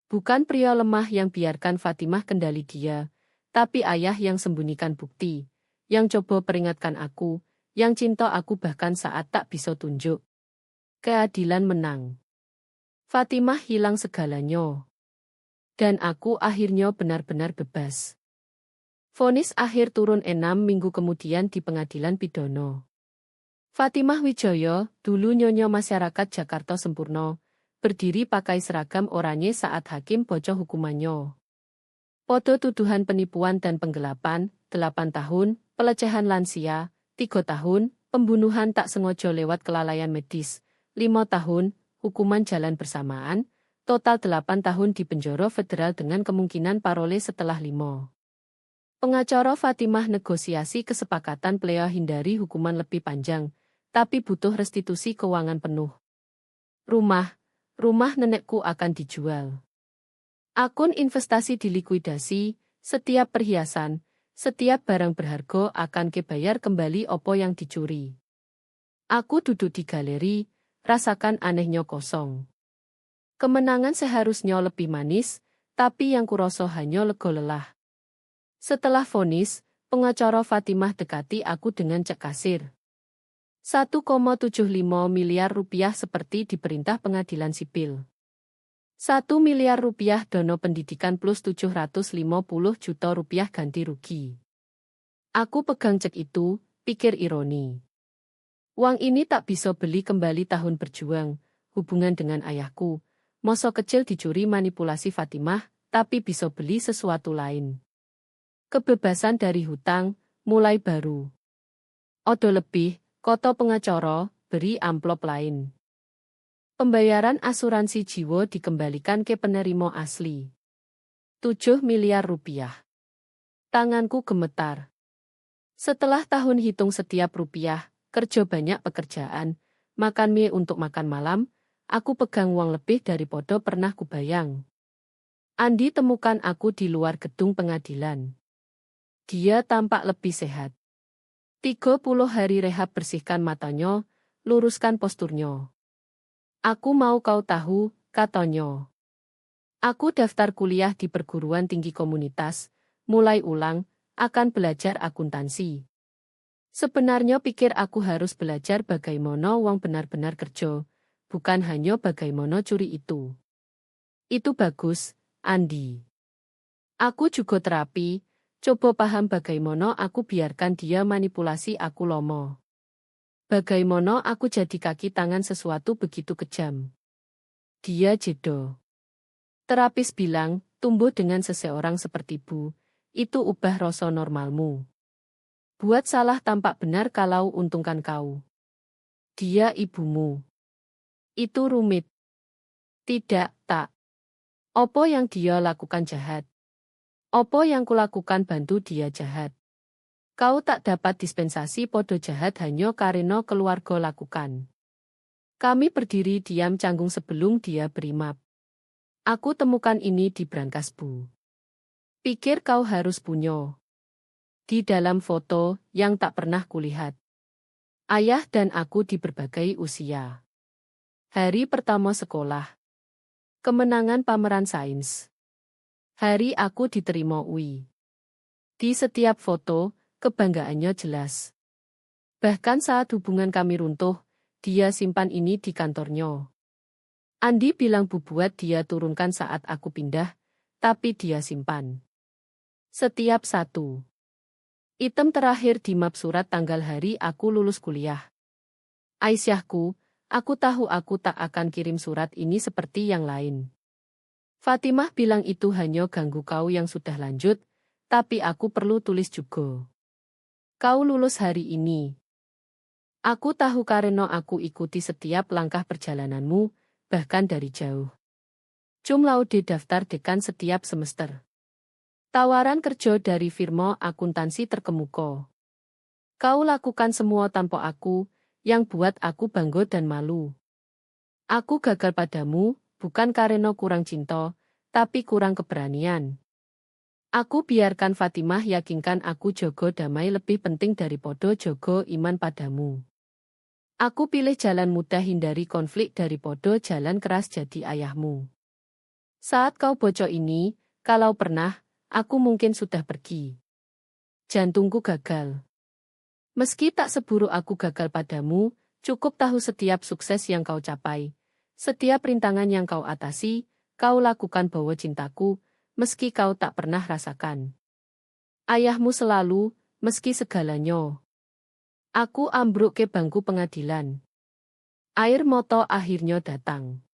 A: Bukan pria lemah yang biarkan Fatimah kendali dia, tapi ayah yang sembunyikan bukti, yang coba peringatkan aku, yang cinta aku bahkan saat tak bisa tunjuk. Keadilan menang. Fatimah hilang segalanya. Dan aku akhirnya benar-benar bebas. Vonis akhir turun 6 minggu kemudian di pengadilan pidana. Fatimah Wijaya, dulu nyonya masyarakat Jakarta sempurna, berdiri pakai seragam oranye saat hakim baca hukumannya. Podo tuduhan penipuan dan penggelapan, 8 tahun, pelecehan lansia, 3 tahun, pembunuhan tak sengaja lewat kelalaian medis, 5 tahun, hukuman jalan bersamaan, total 8 tahun di penjara federal dengan kemungkinan parole setelah 5. Pengacara Fatimah negosiasi kesepakatan plea hindari hukuman lebih panjang, tapi butuh restitusi keuangan penuh. Rumah nenekku akan dijual. Akun investasi dilikuidasi, setiap perhiasan, setiap barang berharga akan kebayar kembali opo yang dicuri. Aku duduk di galeri, rasakan anehnya kosong. Kemenangan seharusnya lebih manis, tapi yang kurasa hanya lega lelah. Setelah vonis, pengacara Fatimah dekati aku dengan cek kasir. 1,75 miliar rupiah seperti diperintah pengadilan sipil. 1 miliar rupiah dana pendidikan plus 750 juta rupiah ganti rugi. Aku pegang cek itu, pikir ironi. Uang ini tak bisa beli kembali tahun berjuang, hubungan dengan ayahku. Masa kecil dicuri manipulasi Fatimah, tapi bisa beli sesuatu lain. Kebebasan dari hutang, mulai baru. Odo lebih, koto pengacara, beri amplop lain. Pembayaran asuransi jiwa dikembalikan ke penerima asli. 7 miliar rupiah. Tanganku gemetar. Setelah tahun hitung setiap rupiah, kerja banyak pekerjaan, makan mie untuk makan malam, aku pegang uang lebih daripada pernah kubayang. Andi temukan aku di luar gedung pengadilan. Dia tampak lebih sehat. 30 hari rehab bersihkan matanya, luruskan posturnya. Aku mau kau tahu, katanya. Aku daftar kuliah di perguruan tinggi komunitas, mulai ulang, akan belajar akuntansi. Sebenarnya pikir aku harus belajar bagaimana uang benar-benar kerja, bukan hanya bagaimana curi itu. Itu bagus, Andi. Aku juga terapi, coba paham bagaimana aku biarkan dia manipulasi aku lomo. Bagaimana aku jadi kaki tangan sesuatu begitu kejam. Dia jeda. Terapis bilang, tumbuh dengan seseorang seperti Bu, itu ubah rasa normalmu. Buat salah tampak benar kalau untungkan kau. Dia ibumu. Itu rumit. Tidak, tak. Opo yang dia lakukan jahat. Opo yang kulakukan bantu dia jahat. Kau tak dapat dispensasi podo jahat hanya karena keluarga lakukan. Kami berdiri diam canggung sebelum dia berimap. Aku temukan ini di brankas Bu. Pikir kau harus punya. Di dalam foto yang tak pernah kulihat. Ayah dan aku di berbagai usia. Hari pertama sekolah. Kemenangan pameran sains. Hari aku diterima UI. Di setiap foto, kebanggaannya jelas. Bahkan saat hubungan kami runtuh, dia simpan ini di kantornya. Andi bilang Bu buat dia turunkan saat aku pindah, tapi dia simpan. Setiap satu. Item terakhir di map surat tanggal hari aku lulus kuliah. Aisyahku, aku tahu aku tak akan kirim surat ini seperti yang lain. Fatimah bilang itu hanya ganggu kau yang sudah lanjut, tapi aku perlu tulis juga. Kau lulus hari ini. Aku tahu karena aku ikuti setiap langkah perjalananmu, bahkan dari jauh. Cum laude daftar dekan setiap semester. Tawaran kerja dari firma akuntansi terkemuka. Kau lakukan semua tanpa aku, yang buat aku bangga dan malu. Aku gagal padamu, bukan karena kurang cinta, tapi kurang keberanian. Aku biarkan Fatimah yakinkan aku jogo damai lebih penting daripada jogo iman padamu. Aku pilih jalan mudah hindari konflik daripada jalan keras jadi ayahmu. Saat kau bocor ini, kalau pernah, aku mungkin sudah pergi. Jantungku gagal. Meski tak seburuk aku gagal padamu, cukup tahu setiap sukses yang kau capai. Setiap rintangan yang kau atasi, kau lakukan bawa cintaku, meski kau tak pernah rasakan. Ayahmu selalu, meski segalanya. Aku ambruk ke bangku pengadilan. Air mata akhirnya datang.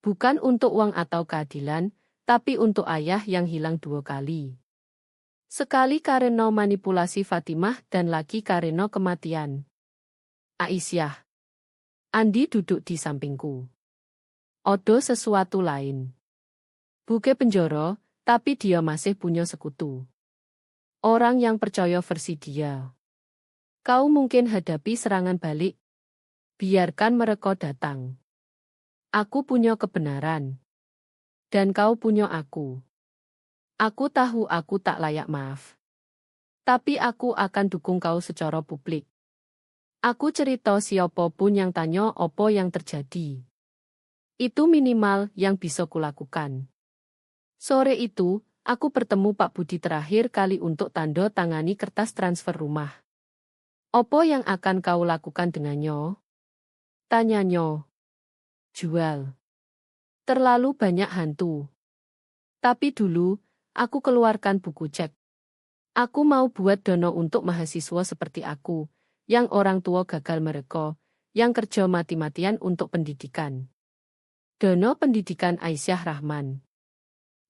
A: Bukan untuk uang atau keadilan, tapi untuk ayah yang hilang 2 kali. Sekali karena manipulasi Fatimah dan lagi karena kematian Aisyah. Andi duduk di sampingku. Odo sesuatu lain. Buke penjara, tapi dia masih punya sekutu. Orang yang percaya versi dia. Kau mungkin hadapi serangan balik. Biarkan mereka datang. Aku punya kebenaran. Dan kau punya aku. Aku tahu aku tak layak maaf. Tapi aku akan dukung kau secara publik. Aku cerita siapapun yang tanya apa yang terjadi. Itu minimal yang bisa kulakukan. Sore itu, aku bertemu Pak Budi terakhir kali untuk tanda tangani kertas transfer rumah. Apa yang akan kau lakukan dengannya? Tanyanya. Jual. Terlalu banyak hantu. Tapi dulu, aku keluarkan buku cek. Aku mau buat dono untuk mahasiswa seperti aku, yang orang tua gagal mereka, yang kerja mati-matian untuk pendidikan. Dono pendidikan Aisyah Rahman.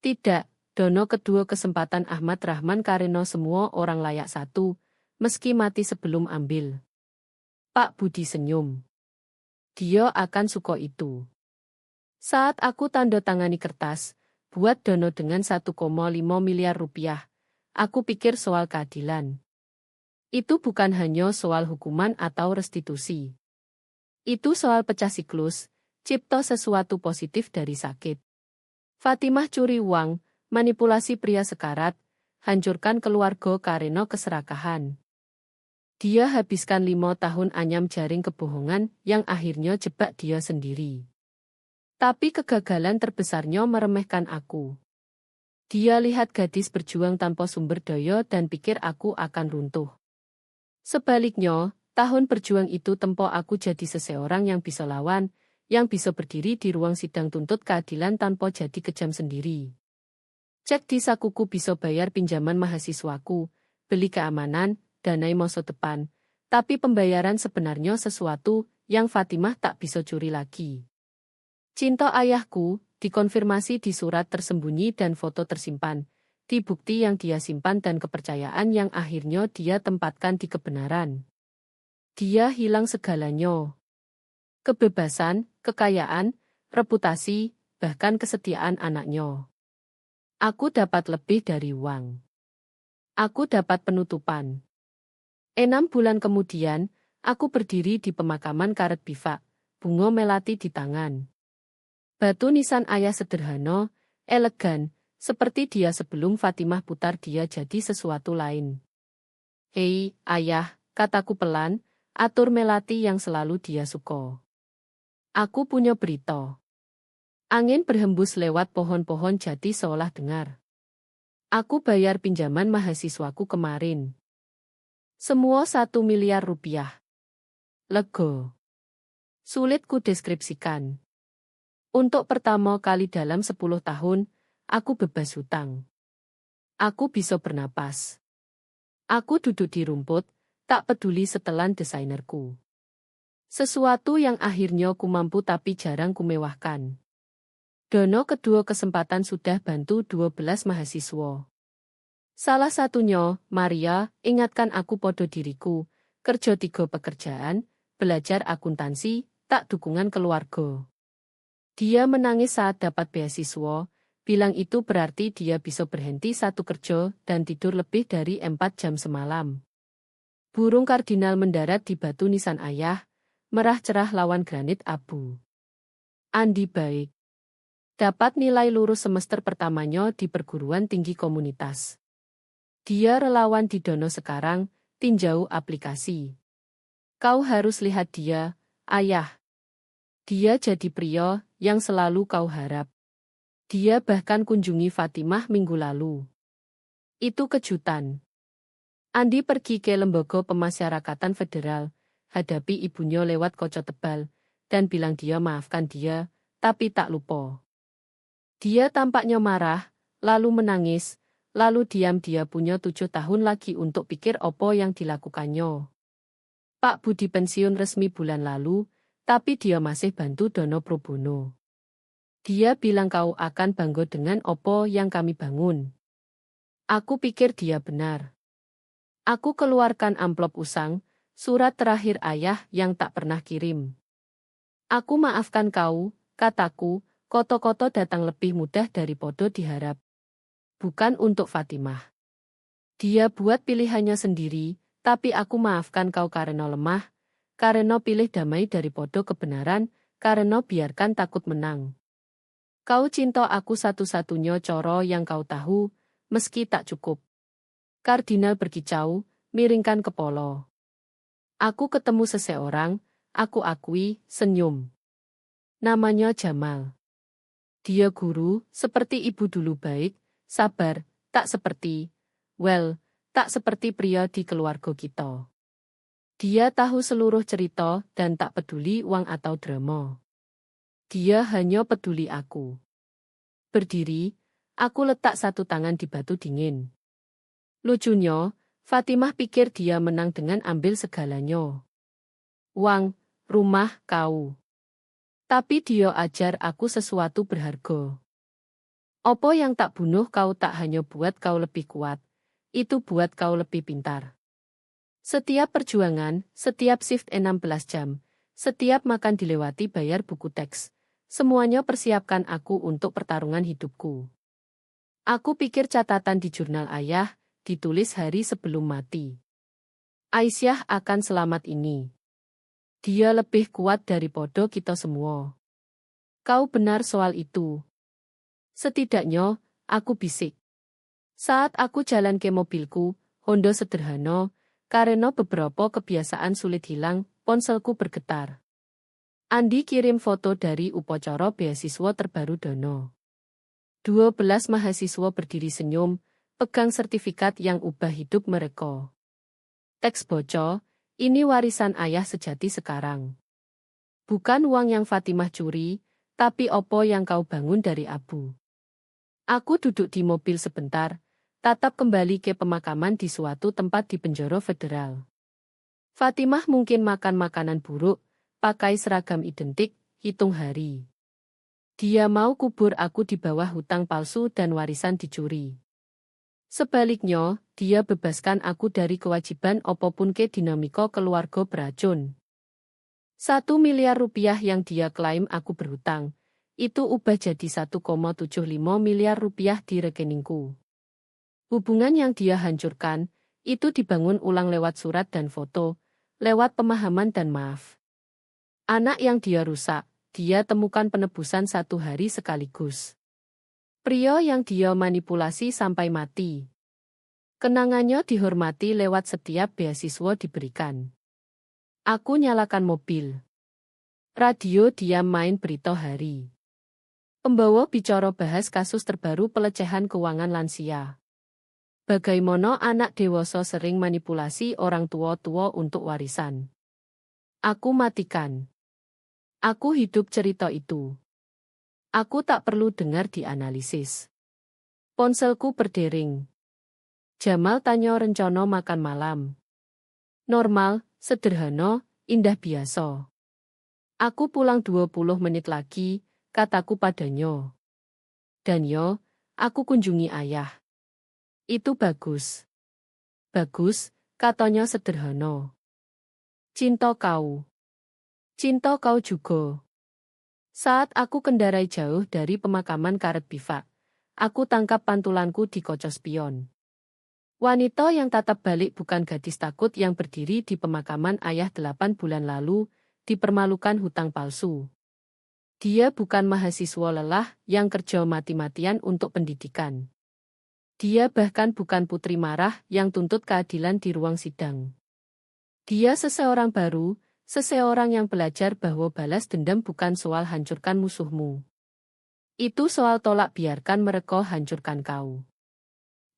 A: Tidak, dono kedua kesempatan Ahmad Rahman karena semua orang layak satu, meski mati sebelum ambil. Pak Budi senyum. Dia akan suka itu. Saat aku tanda tangani kertas, buat dono dengan 1,5 miliar rupiah, aku pikir soal keadilan. Itu bukan hanya soal hukuman atau restitusi. Itu soal pecah siklus, cipta sesuatu positif dari sakit. Fatimah curi uang, manipulasi pria sekarat, hancurkan keluarga karena keserakahan. Dia habiskan 5 tahun anyam jaring kebohongan yang akhirnya jebak dia sendiri. Tapi kegagalan terbesarnya meremehkan aku. Dia lihat gadis berjuang tanpa sumber daya dan pikir aku akan runtuh. Sebaliknya, tahun berjuang itu tempo aku jadi seseorang yang bisa lawan, yang bisa berdiri di ruang sidang tuntut keadilan tanpa jadi kejam sendiri. Cek di sakuku bisa bayar pinjaman mahasiswaku, beli keamanan, danai masa depan, tapi pembayaran sebenarnya sesuatu yang Fatimah tak bisa curi lagi. Cinta ayahku dikonfirmasi di surat tersembunyi dan foto tersimpan, di bukti yang dia simpan dan kepercayaan yang akhirnya dia tempatkan di kebenaran. Dia hilang segalanya. Kebebasan, kekayaan, reputasi, bahkan kesetiaan anaknya. Aku dapat lebih dari uang. Aku dapat penutupan. 6 bulan kemudian, aku berdiri di pemakaman karet bifak, bunga melati di tangan. Batu nisan ayah sederhana, elegan, seperti dia sebelum Fatimah putar dia jadi sesuatu lain. Hei, ayah, kataku pelan, atur melati yang selalu dia suka. Aku punya berita. Angin berhembus lewat pohon-pohon jati seolah dengar. Aku bayar pinjaman mahasiswaku kemarin. Semua 1 miliar rupiah. Lega. Sulit ku deskripsikan. Untuk pertama kali dalam 10 tahun, aku bebas hutang. Aku bisa bernapas. Aku duduk di rumput, tak peduli setelan desainerku. Sesuatu yang akhirnya ku mampu tapi jarang ku mewahkan. Dono kedua kesempatan sudah bantu 12 mahasiswa. Salah satunya, Maria, ingatkan aku podo diriku, kerja 3 pekerjaan, belajar akuntansi, tak dukungan keluarga. Dia menangis saat dapat beasiswa, bilang itu berarti dia bisa berhenti 1 kerja dan tidur lebih dari 4 jam semalam. Burung kardinal mendarat di batu nisan ayah, merah cerah lawan granit abu. Andi baik. Dapat nilai lurus semester pertamanya di perguruan tinggi komunitas. Dia relawan di Dono sekarang, tinjau aplikasi. Kau harus lihat dia, ayah. Dia jadi pria yang selalu kau harap. Dia bahkan kunjungi Fatimah minggu lalu. Itu kejutan. Andi pergi ke lembaga pemasyarakatan federal, hadapi ibunya lewat kaca tebal, dan bilang dia maafkan dia, tapi tak lupa. Dia tampaknya marah, lalu menangis, lalu diam. Dia punya 7 tahun lagi untuk pikir apa yang dilakukannya. Pak Budi pensiun resmi bulan lalu, tapi dia masih bantu Dono pro bono. Dia bilang kau akan bangga dengan apa yang kami bangun. Aku pikir dia benar. Aku keluarkan amplop usang, surat terakhir ayah yang tak pernah kirim. Aku maafkan kau, kataku, koto-koto datang lebih mudah dari podo diharap. Bukan untuk Fatimah. Dia buat pilihannya sendiri, tapi aku maafkan kau karena lemah, karena pilih damai dari podo kebenaran, karena biarkan takut menang. Kau cinta aku satu-satunya coro yang kau tahu, meski tak cukup. Kardinal berkicau, miringkan kepala. Aku ketemu seseorang, aku akui, senyum. Namanya Jamal. Dia guru, seperti ibu dulu baik, sabar, tak seperti pria di keluarga kita. Dia tahu seluruh cerita dan tak peduli uang atau drama. Dia hanya peduli aku. Berdiri, aku letak 1 tangan di batu dingin. Lucunya, Fatimah pikir dia menang dengan ambil segalanya. Uang, rumah, kau. Tapi dia ajar aku sesuatu berharga. Apa yang tak bunuh kau tak hanya buat kau lebih kuat, itu buat kau lebih pintar. Setiap perjuangan, setiap shift 16 jam, setiap makan dilewati bayar buku teks, semuanya persiapkan aku untuk pertarungan hidupku. Aku pikir catatan di jurnal ayah, ditulis hari sebelum mati. Aisyah akan selamat ini. Dia lebih kuat dari podo kita semua. Kau benar soal itu. Setidaknya, aku bisik. Saat aku jalan ke mobilku, Honda sederhana, karena beberapa kebiasaan sulit hilang, ponselku bergetar. Andi kirim foto dari upacara beasiswa terbaru Dono. 12 mahasiswa berdiri senyum, pegang sertifikat yang ubah hidup mereka. Teks bocor, ini warisan ayah sejati sekarang. Bukan uang yang Fatimah curi, tapi opo yang kau bangun dari abu. Aku duduk di mobil sebentar, tatap kembali ke pemakaman di suatu tempat di penjara federal. Fatimah mungkin makan makanan buruk, pakai seragam identik, hitung hari. Dia mau kubur aku di bawah hutang palsu dan warisan dicuri. Sebaliknya, dia bebaskan aku dari kewajiban apapun ke dinamika keluarga beracun. 1 miliar rupiah yang dia klaim aku berhutang, itu ubah jadi 1,75 miliar rupiah di rekeningku. Hubungan yang dia hancurkan, itu dibangun ulang lewat surat dan foto, lewat pemahaman dan maaf. Anak yang dia rusak, dia temukan penebusan 1 hari sekaligus. Pria yang dia manipulasi sampai mati. Kenangannya dihormati lewat setiap beasiswa diberikan. Aku nyalakan mobil. Radio diam main berita hari. Pembawa bicara bahas kasus terbaru pelecehan keuangan lansia. Bagaimana anak dewasa sering manipulasi orang tua-tua untuk warisan. Aku matikan. Aku hidup cerita itu. Aku tak perlu dengar dianalisis. Ponselku berdering. Jamal tanya rencana makan malam. Normal, sederhana, indah biasa. Aku pulang 20 menit lagi, kataku padanya. Dan yo, aku kunjungi ayah. Itu bagus. Bagus, katanya sederhana. Cinta kau. Cinta kau juga. Saat aku kendarai jauh dari pemakaman karet bivak, aku tangkap pantulanku di kaca spion. Wanita yang tatap balik bukan gadis takut yang berdiri di pemakaman ayah 8 bulan lalu, dipermalukan hutang palsu. Dia bukan mahasiswa lelah yang kerja mati-matian untuk pendidikan. Dia bahkan bukan putri marah yang tuntut keadilan di ruang sidang. Dia seseorang baru, seseorang yang belajar bahwa balas dendam bukan soal hancurkan musuhmu. Itu soal tolak biarkan mereka hancurkan kau.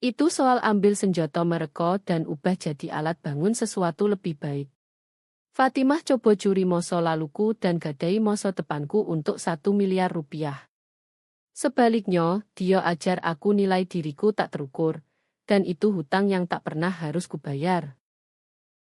A: Itu soal ambil senjata mereka dan ubah jadi alat bangun sesuatu lebih baik. Fatimah coba curi masa laluku dan gadai masa depanku untuk 1 miliar rupiah. Sebaliknya, dia ajar aku nilai diriku tak terukur, dan itu hutang yang tak pernah harus kubayar.